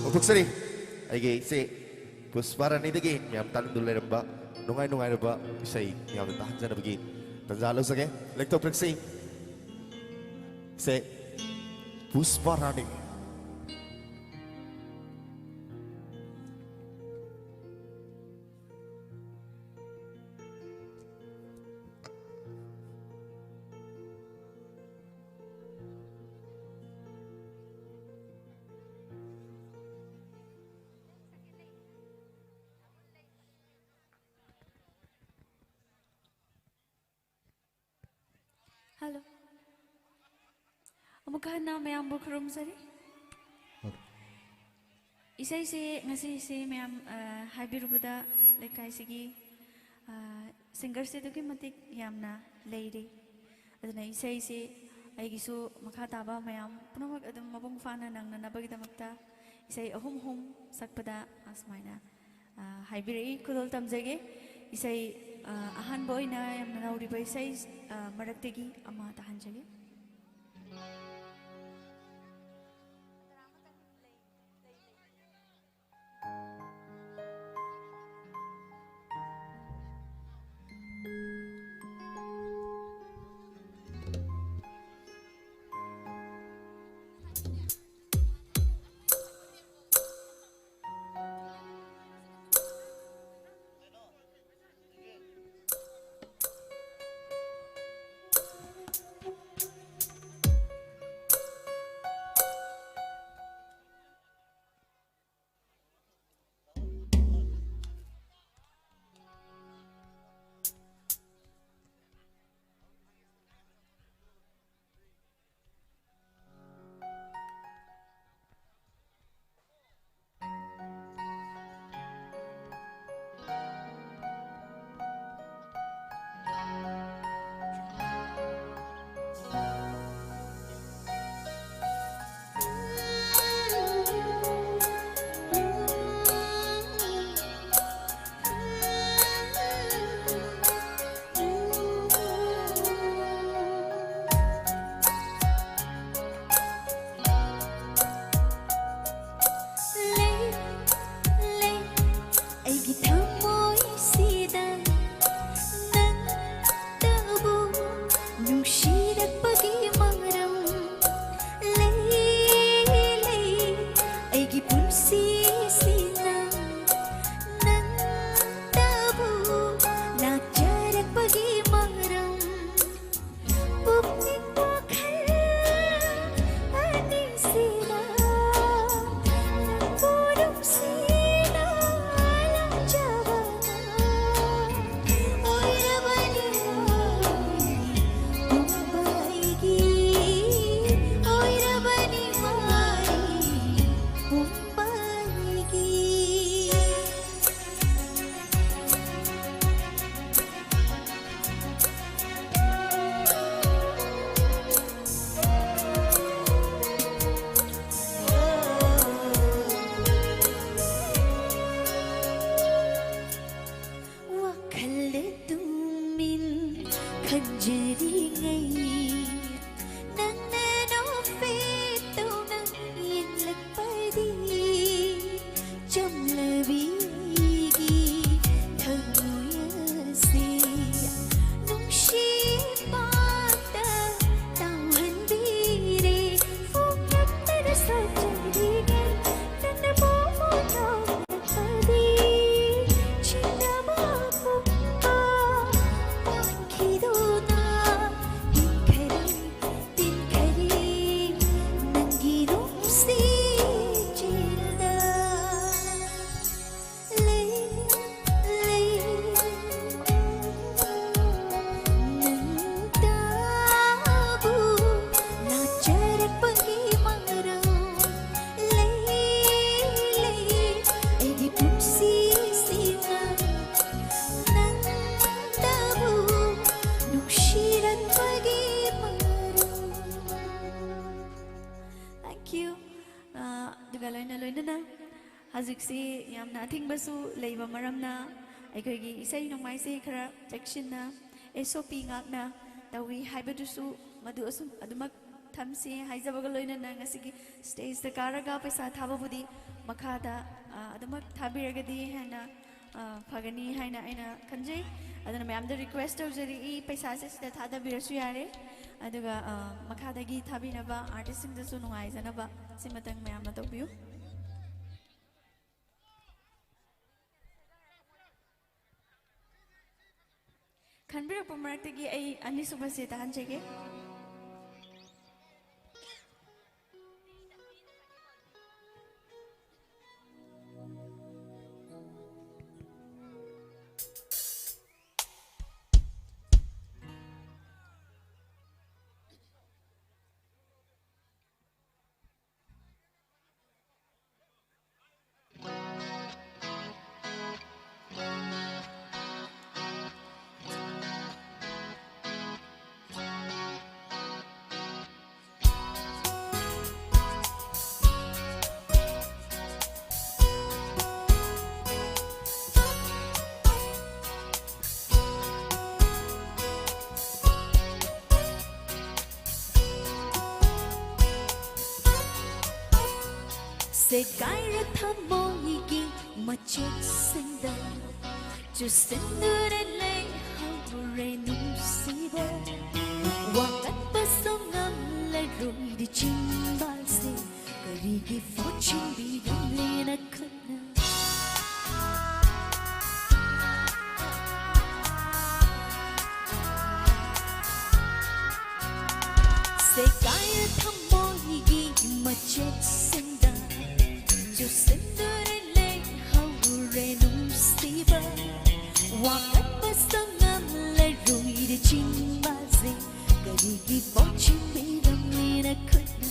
Untuk seri, lagi si Pusparani lagi, yang tahan dulu lemba, nungai lemba, isai yang tahan sana bagi, tanjalo sage, lektor preksi, si Pusparani. Halo. Amukahan na mayam bukrum sari. Isay ngasi mayam habirubada lekay sige singer se dugi matik yamna leiri. Aduna isay ay gisu makataba mayam punawag adum mabung fana nang nanabagita magta isay ahum sakpada asmaina habiri kudol tamjage isay ahan boy na yam nanauri boy isay maraktegi ama tahan jage. punsisina nang tabu nagjarakpagi maram pupning wakhal anisina nagpurong sina alam jawana oy rabani umbaigi oy rabani umbaigi wakhal tumin khanjari ngai nang nanofito nang inlagpadi jamlabigi thaguyase nungshipata tawhanbire fukattara sajarigai nanamono nagpadi chinamapumpa pankidona tinkari nangirumsi childa lay nang tabu najarakpagi maram lay edi punsisina nang tabu nungsirakpagi maram. Thank you. Duga loina na. Haziksi yamna athingbasu leiba maramna aikoigi isai nongmaise khara chekshina SOP ngakna tawi haibadusu madu asum adumak thamsi haijabaga loina na ngasigi stage da karaga paisa thababudi makhada adumak thabiragadi hana phagani haina aina khanjai adana mayam da request tawjari I paisa se sida thada birasu yare aduga makhadagi thabinaba artist sing da su nungai janaba simatang mayam na tawbiu Kanbirappa maraktagi ai anisuba se tahanjage Segaira thamoigi machet senda Jusendurele haure nusiba Wakat pasongam la roi di chimbal se Karigi fortune bidam lena kana Segaira thamoigi machet senda Jusendurele haure nusiba Wakat pasongam la roi di chimbal se Karigi fortune bidam lena kana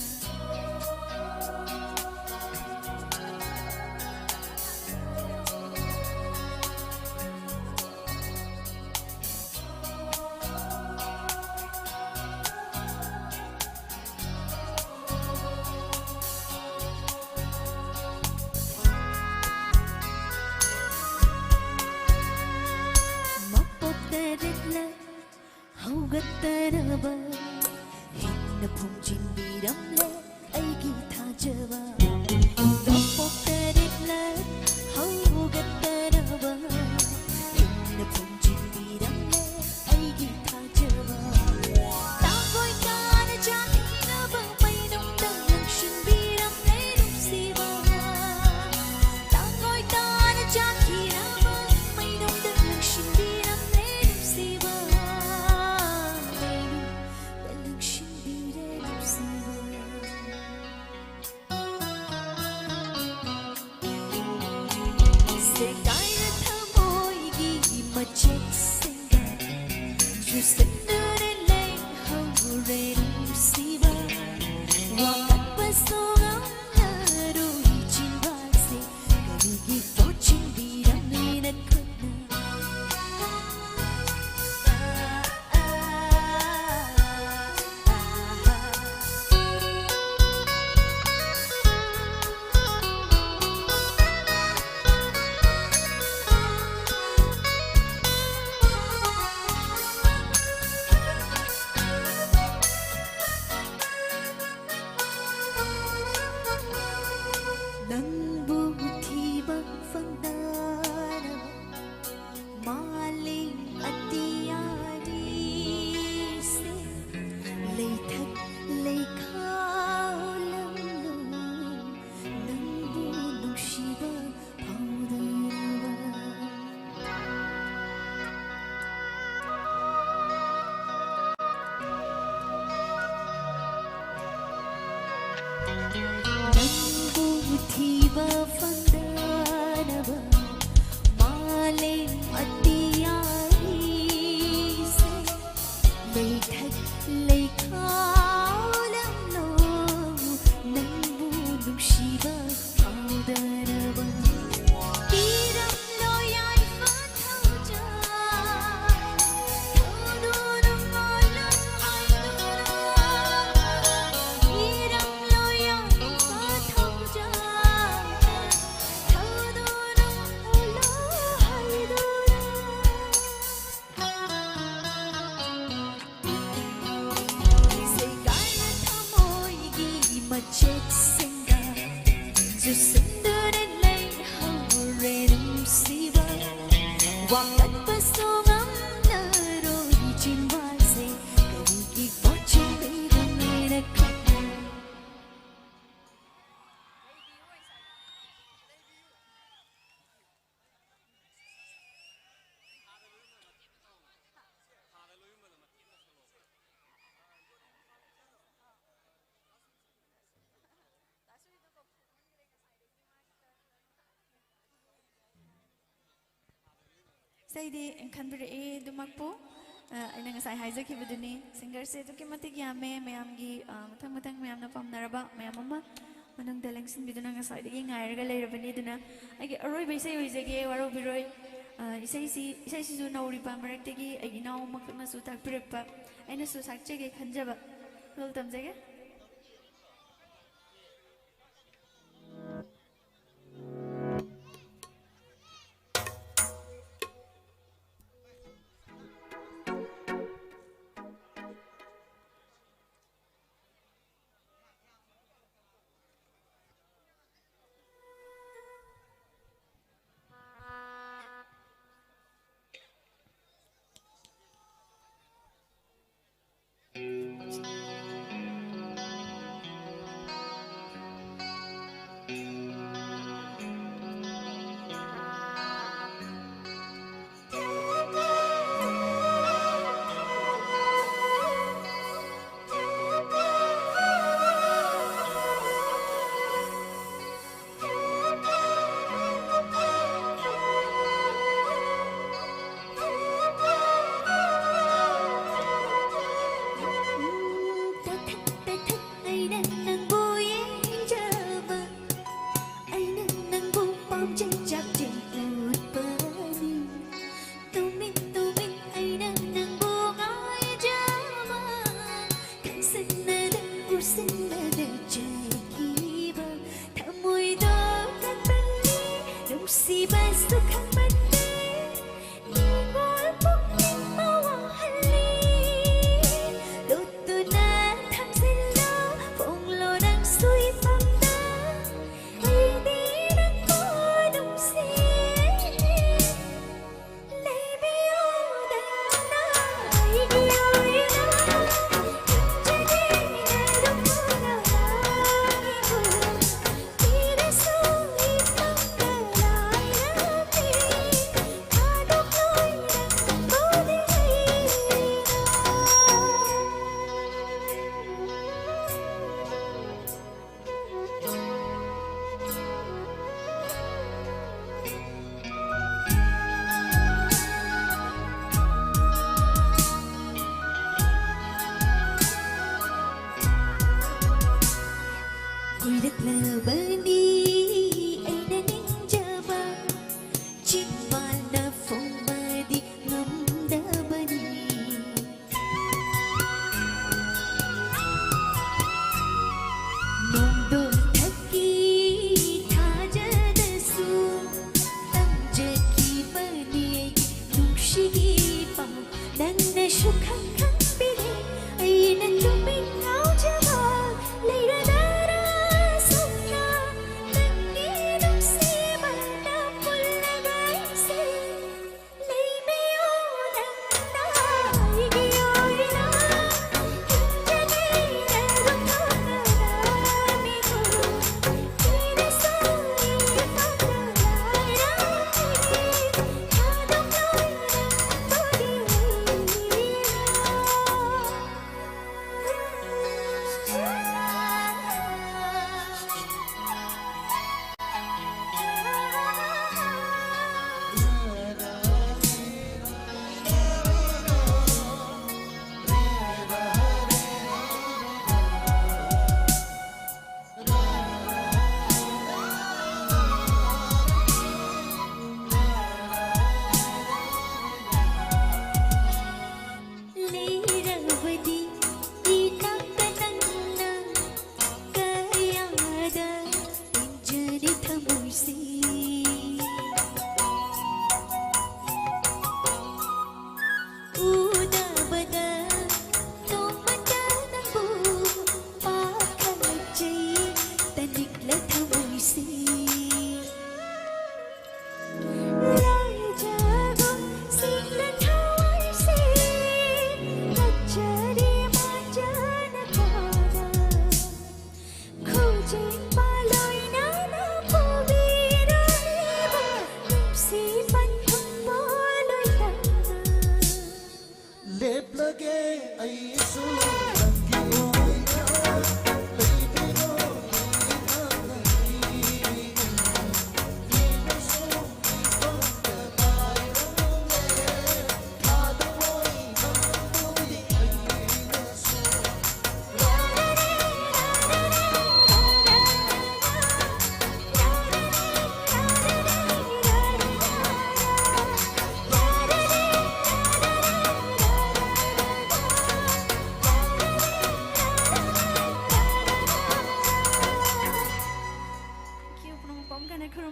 ꯏꯁꯩꯗꯤ ꯈꯟꯕꯤꯔꯛꯏ ꯑꯗꯨꯃꯛꯄꯨ ꯑꯩꯅ ꯉꯁꯥꯏ ꯍꯥꯏꯖꯈꯤꯕꯗꯨꯅꯤ ꯁꯤꯡꯒꯔꯁꯦ ꯑꯗꯨꯛꯀꯤ ꯃꯇꯤꯛ ꯌꯥꯝꯃꯦ ꯃꯌꯥꯝꯒꯤ ꯃꯊꯪ ꯃꯊꯪ ꯃꯌꯥꯝꯅ ꯄꯥꯝꯅꯔꯕ ꯃꯌꯥꯝ ꯑꯃ ꯃꯅꯨꯡꯗ ꯂꯦꯡꯁꯤꯟꯕꯤꯗꯨꯅ ꯉꯁꯥꯏꯗꯒꯤ ꯉꯥꯏꯔꯒ ꯂꯩꯔꯕꯅꯤ ꯑꯗꯨꯅ ꯑꯩꯒꯤ ꯑꯔꯣꯏꯕ ꯏꯁꯩ ꯑꯣꯏꯖꯒꯦ ꯋꯥꯔꯧꯕꯤꯔꯣꯏ ꯏꯁꯩꯁꯤꯁꯨ ꯅꯧꯔꯤꯕ ꯃꯔꯛꯇꯒꯤ ꯑꯩꯒꯤ ꯏꯅꯥꯎ ꯑꯃꯈꯛꯅꯁꯨ ꯇꯥꯛꯄꯤꯔꯛꯄ ꯑꯩꯅꯁꯨ ꯁꯛꯆꯒꯦ ꯈꯟꯖꯕ ꯈꯨꯗꯣꯜ ꯇꯝꯖꯒꯦ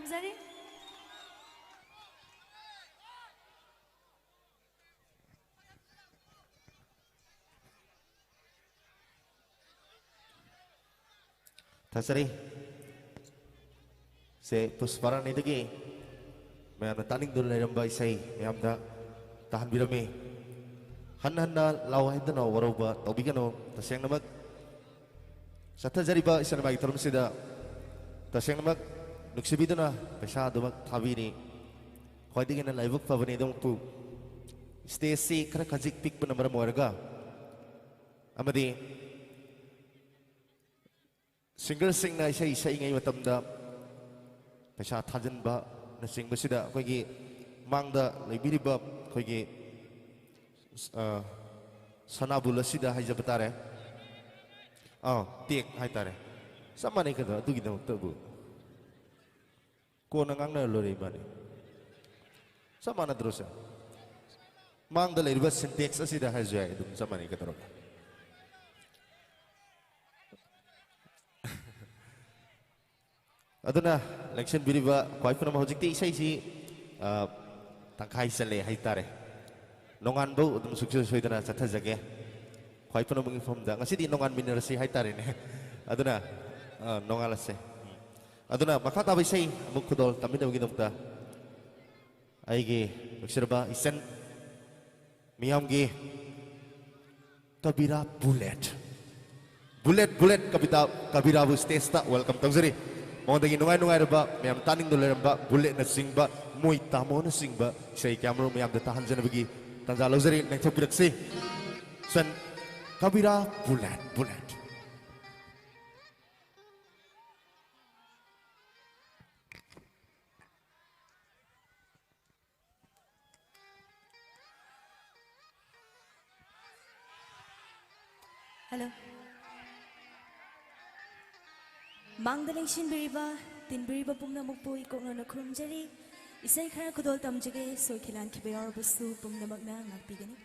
खुरुमजरी Tasari se pusparan itu ki mayamna taning dul leramba isai mayamda tahan birame hanna lawai dana waroba tobigano taseng namak satha jariba isana bagi term sida taseng namak nuksibidana pesa dumak thabini khoidigena laibuk pabani dong tu stesi kara kajik pik penamara moraga amadi singer sing na isai isai ngai matamda pesa thajan ba na sing basida khoigi mangda leibiriba khoigi sanabula sida haja batare tiek hai tare sama ni kada tu kita tabu ko nangang na lori bani sama na terus mangda leibiriba syntax sida haja itu sama ni kada aduna election biriba koi puna mahojikti isai si tangkai sale hai tare nongan bau udum sukses soidana satha jage koi puna mungi formda ngasi di nongan minerasi hai tare ne aduna nongal se aduna makha ta bisai amuk khudol tamina bugi domta aige uksirba isen miyamgi kabira bullet kabira bu stage ta welcome tangzari mau dagi nungai reba meyam taning dole reba bullet na singba moi tamo na singba sei kamro meyam da tahan jana bagi tanja lozari nang thopirak si san kabira bullet Hello. Mangdaling sinbiriba, tinbiriba pumna mukpuy kung ano kurumjari, isay kara kudol tamjage, so kilan kibayar basu pumna magna ngagpigani.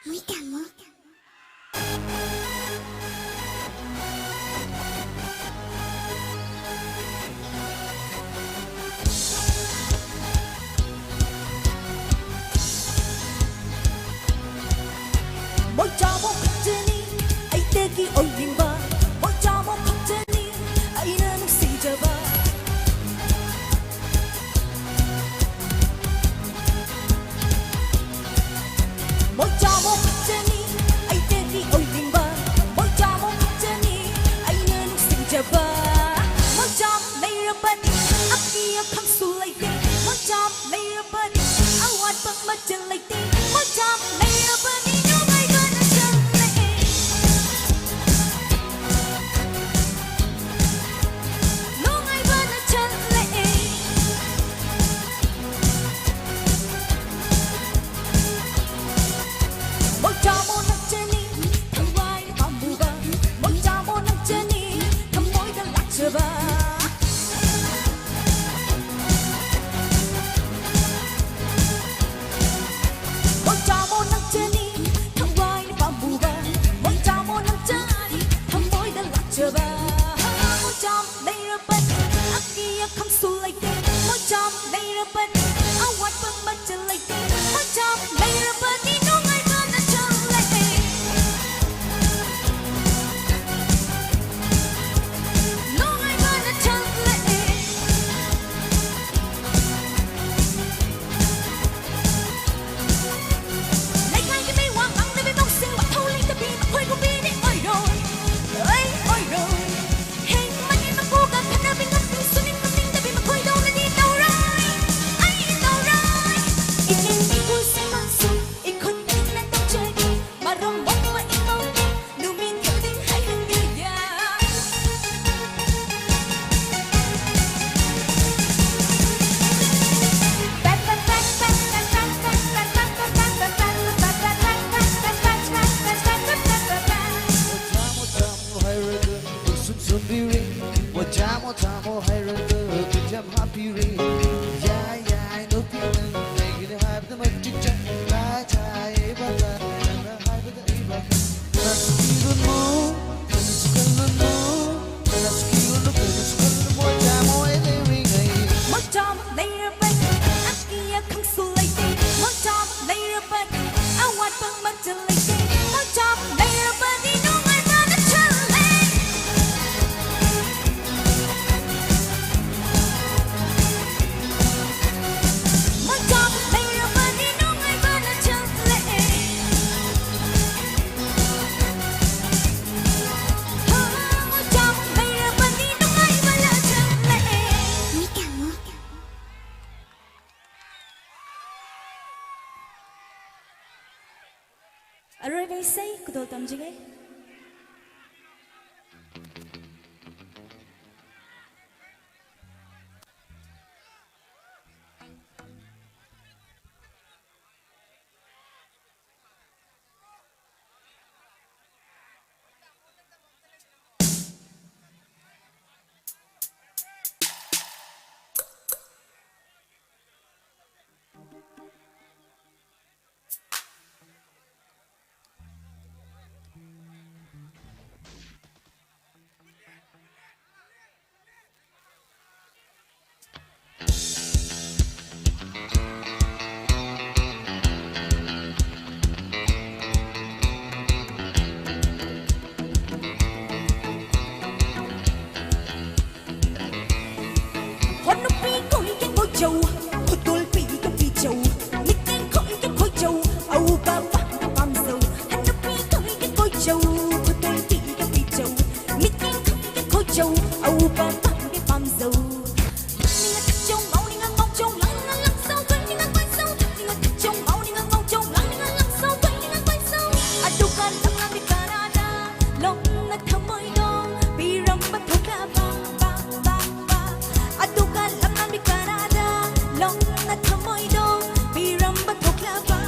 Muy camo. Mỗi cho một khắc ai tegi oyimba mỗi cho một khắc ai na는 시잡아 mỗi cho một khắc ai tegi oyimba mỗi cho một khắc ai na는 시잡아 mỗi cho mấy rabat akia kham sulaiti mỗi cho mấy rabat awat bang majalaiti mỗi cho mấy rabat Awat pang magjalay, mo job, layer ba di nung ay ba na tamjige. Châu, hốt đôi phi cái phi châu, mít đen khói cái khói châu, âu ba ba cái băm dầu, hắn nó phi cái khói châu, hốt đôi phi cái phi châu, mít đen khói cái khói châu, âu ba ba cái băm dầu. Đi ngắt châu máu đi ngắt máu châu lăng ngắt lăng sâu quay đi ngắt quay sâu, đi ngắt châu máu đi ngắt máu châu lăng đi ngắt lăng sâu quay đi ngắt quay sâu. Adukan lăng lăng di Canada, long nát tham môi dong, biram bắt thâu ca ba ba ba ba. Adukan lăng lăng di Canada. Long na thamoy dong biram batok laba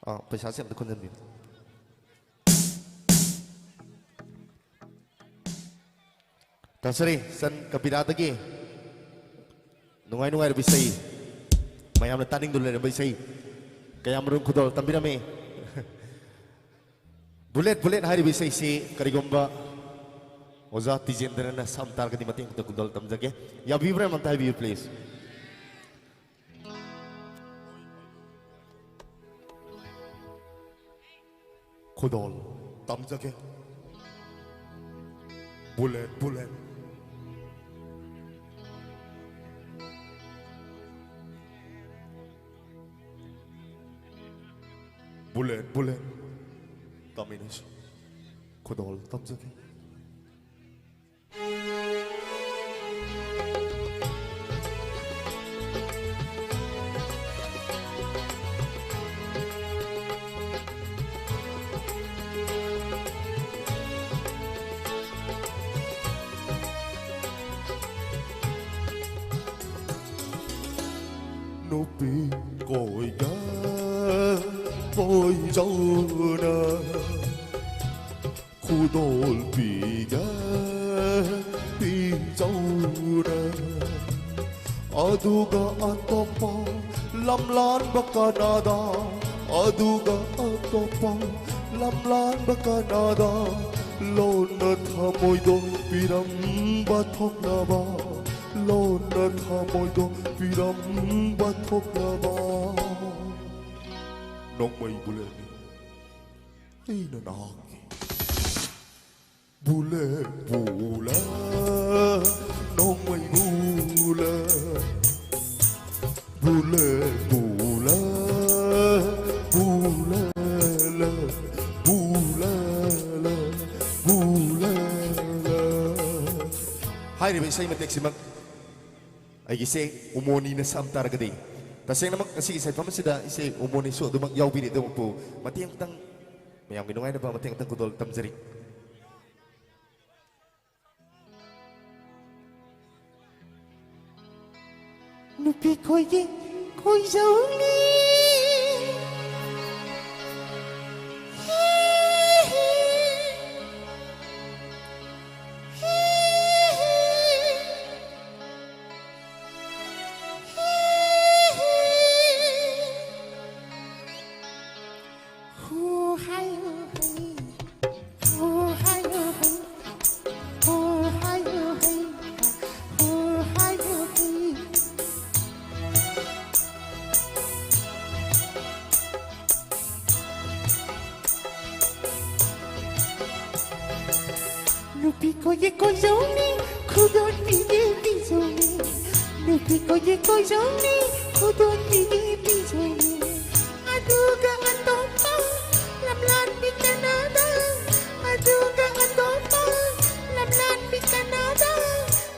पैसा से खुद भी तसरी सन कपिरादगी नुंगाई नुंगाई बिसई मैम तानिंग दुले बिसई कयाम रुंग खुदोल तंबिरमे बुलेट बुलेट हारी बिसई से करिगुम्बा ओजा तिजेंद्रन साम तारगदी मतिंग खुदोल तमजगे या विवरण मनता है प्लीज खुदोल तमजगे बुलेट बुलेट बुलेट बुलेट तमिनस खुदोल तमजगे Nupi cội gá Bôi dâu nà Khu đồn bì gá Bì dâu nà Aduga atopa Lam lan ba Canada Aduga atopa Lam lan ba Canada Lôn na tha môi đô Piram ba thok na ba Lôn na tha môi đô Piram ba thok na ba Nong may bule ni Ay nanaki Bule bula Nong may bula Bule bula Bula la Bula la Bula la Hai rin say matek si mag ay gisay umoni na sam taragadi. Taseng naman kasi gisay pa masida isay umoni so dumag yaw bini dumag po matiyang tang mayang ginungay na ba matiyang tang kudol tamzari. Nupi koye koy zauli. Nupi koye koy zauli, kudon bini bizoli. Nupi koye koy zauli, kudon bini bizoli. Aduga atopa, lamlan bi Canada. Aduga atopa, lamlan bi Canada.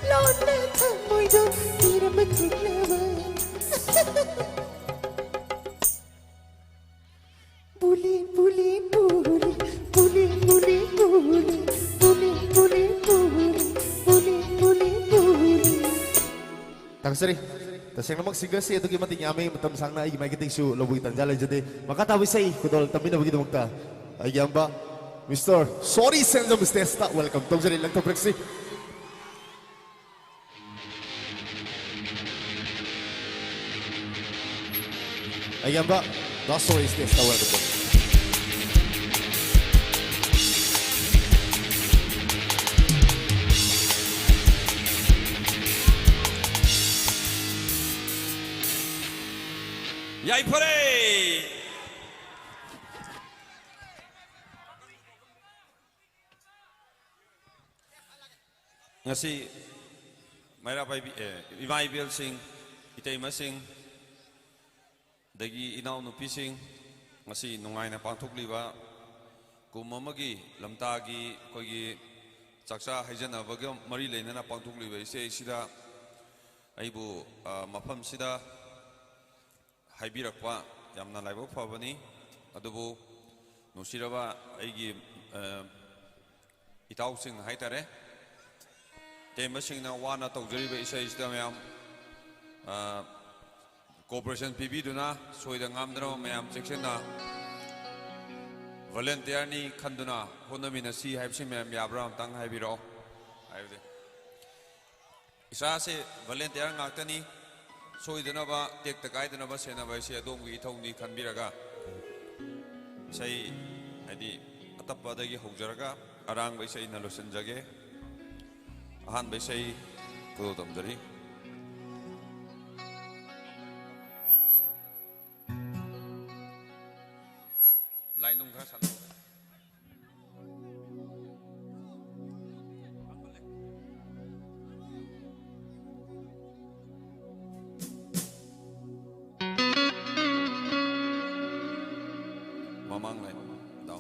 Lona thamoy do, tira matilava. Buli buli buli, buli buli buli. Tangsari, taseng namak siga si ito kimati nyame matam sang na ay may kiting su lobuy tanjala jadi makatawi say kudol tabi na begitu magta ay yamba Mr. Sorry Senzo Mistesta welcome tangsari lang to Brexi ay yamba da Sorry Mistesta welcome Yay pare! Ngasi mayra pa Imay Bill sing itay masing dagi inaw no pising ngasi nungay na pangtukliba kumamagi lamtagi kogi saksa hajana bagam mari lena na pangtukliba ise sida aibu mafam sida 하이비락과 얌나 라이브 파버니 아두부 노시라바 아이기 이타우싱 하이타레 테마싱나 와나 tawjariba isa isda mayam cooperation pibiduna soida ngamdra mayam section na volunteer-ni khanduna honaminasi haibsi ma'am yabra amtang haibiro haibde isa se volunteer ngaktani soidanaba tekta kaidanaba senaba se adongi ithongni khanbiraga sai adi atapadagi hojaraga arang bai sai nalosanjage ahan bai sai ko tamjari lain nung kha san mamang lain daw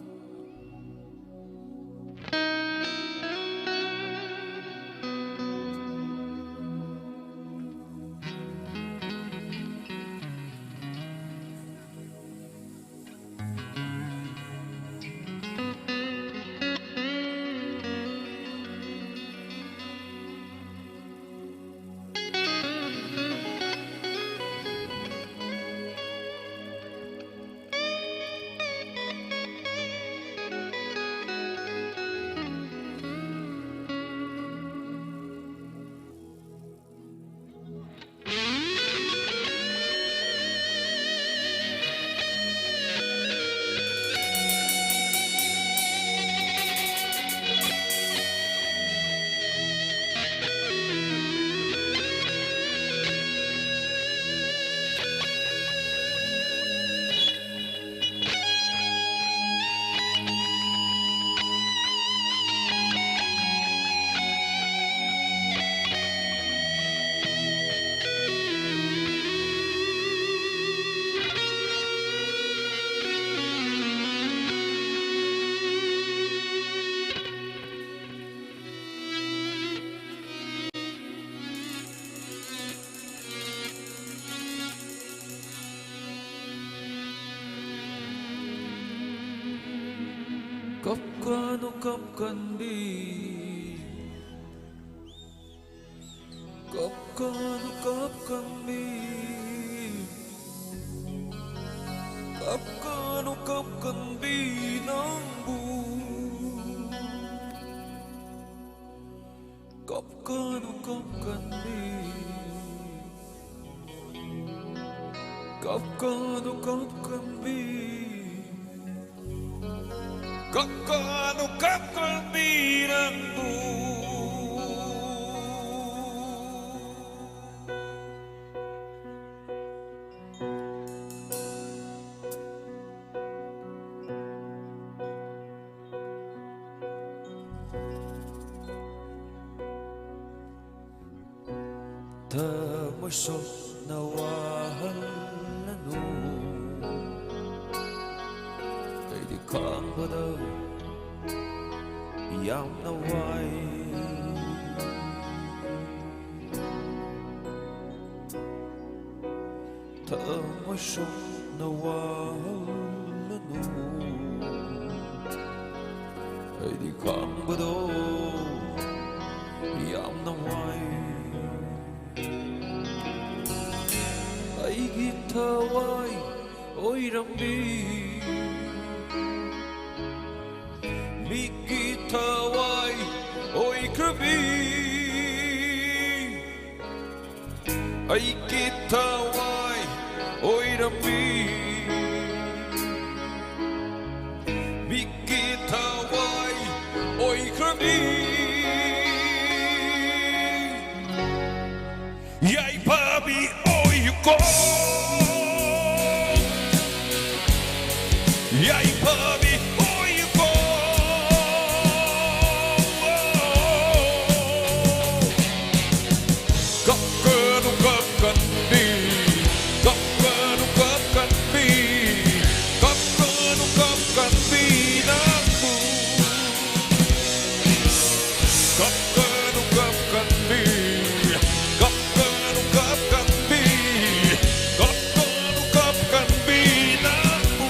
Kapkano kapkandi Kapkano kapkandi Kapkano kapkandi ng buwan Kapkano kapkandi Kapkano kapkandi Kakano kapkalbirang Tamasok na wahalano Kay di kang badaw Iyam na way Tamasok na wahalano Kay di kang badaw Iyam na way Ay gitaway oy rambi Mikitaway oy krabi Ay kitaway oy rambi Mikitaway oy krabi Yay pabi oy yuko Yay pabi oy yuko Kapkano kapkandi Kapkano kapkandi Kapkano kapkandi naku Kapkano kapkandi Kapkano kapkandi Kapkano kapkandi naku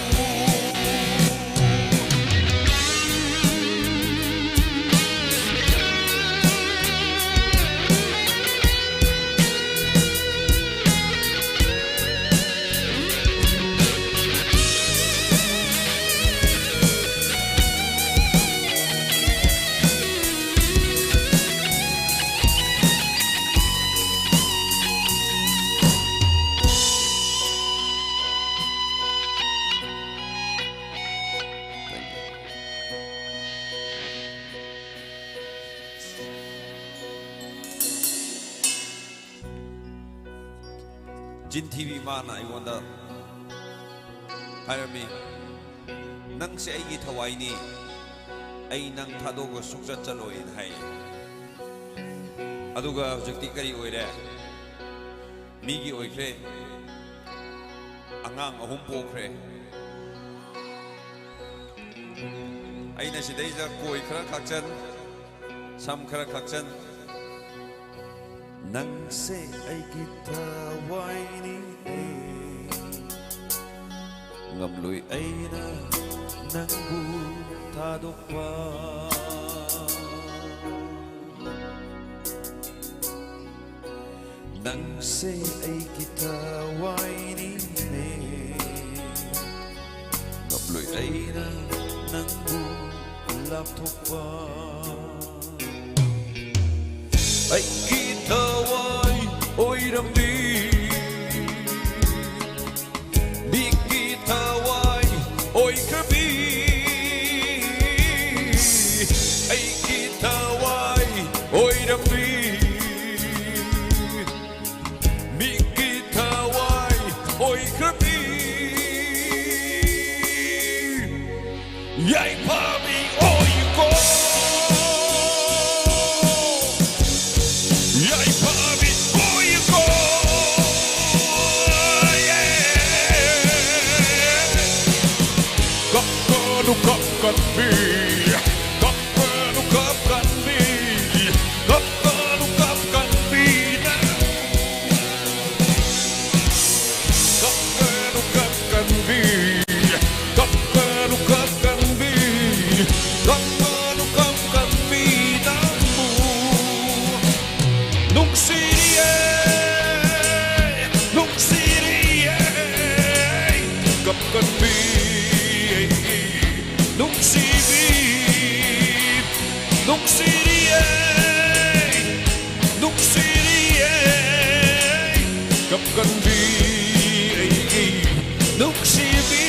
Jin TV mana iwanda Harami Nang si ay gitaway ni ay nang tadogo suksa chaloin hay Aduga jakti kari oire Migi oikre Angang ahum pokre Ay na si Deja koi kara kakchan Sam kara kakchan Nang se ay gitaway ni Ngamloy ay na nang butadok pa Nang se ay gitaway ni Ngamloy ay na nang butadok pa Ay gitaway oy rambi Di gitaway oy kabi Ay gitaway oy rambi Di gitaway oy kabi Yay pami oy ko Yay pami oy ko Kapkanu kapkan mi Kapkanu kapkan mi Kapkanu kapkan mi Kapkanu kapkan mi Kapkanu kapkan mi Kapkanu kapkan mi Namu Nung siriye Nung siriye Kapkan mi Nung sibi Nung siriye Nung siriye Kapkan bi Nung sibi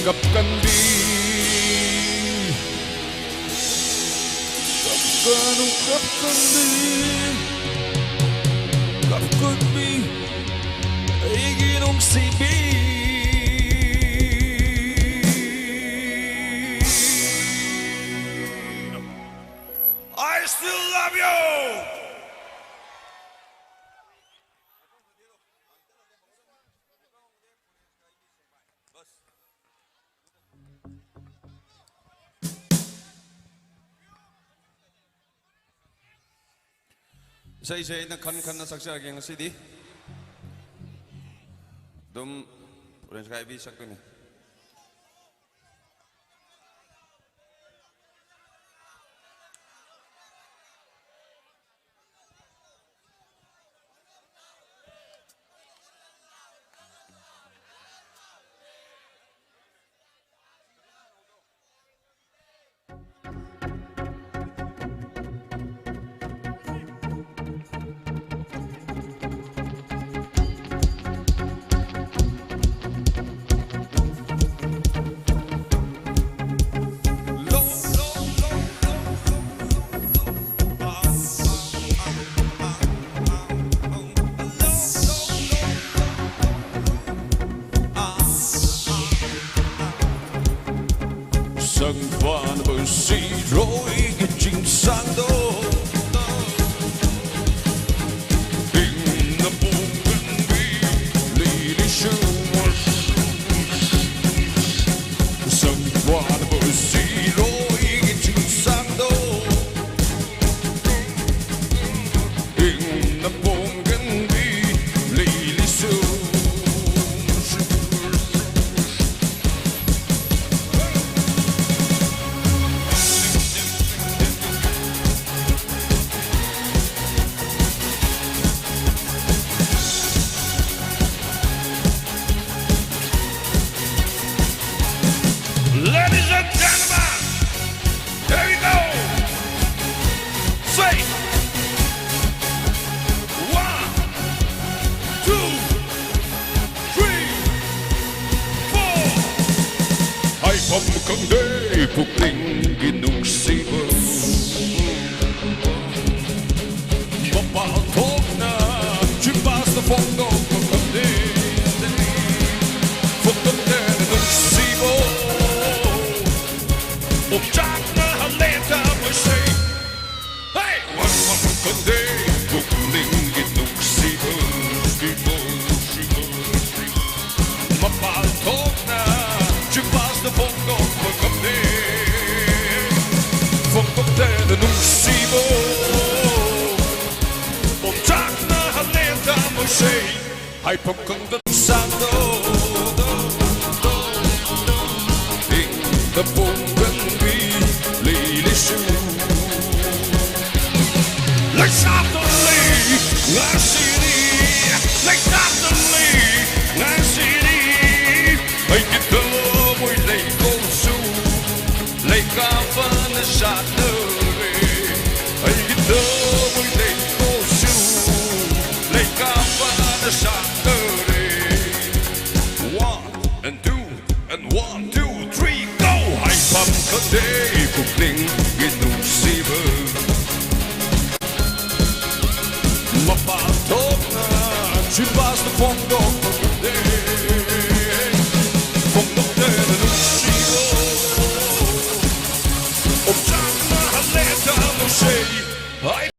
Kapkan bi Kapkanu kapkan bi Kapkan bi Ay nung sibi I still love you! Isa-isa na kan na saksag yang sidi. Dum puren sekali bisa kini. Sân van bờ sĩ rối cái trình sang đó Tình là buồn gần đi lì đi sưu Sân van bờ sĩ rối cái trình sang đó Tình là buồn gần đi lì đi sưu Ladies and gentlemen, here we go. Say 1, 2, 3, 4. Ay pamukangay pukling ginusiba. Mapatok na chimpas na fong 옴짝나 할래다 벌새 왕왕 건데 국민기 눅시고 마팔톡나 주파스 봉고 건데 봉고대는 눅시고 옴짝나 할래다 벌새 하이퍼컨도 산도 the Bombenby Lily Shoe. Like suddenly, I see like suddenly, I see I get the way they go so like a fun Saturday. I get the way they go so like a fun Saturday. 1 and 2 and 1, 2, 3. Pamkade kukling ginusiba Mapatok na Chibas na pongo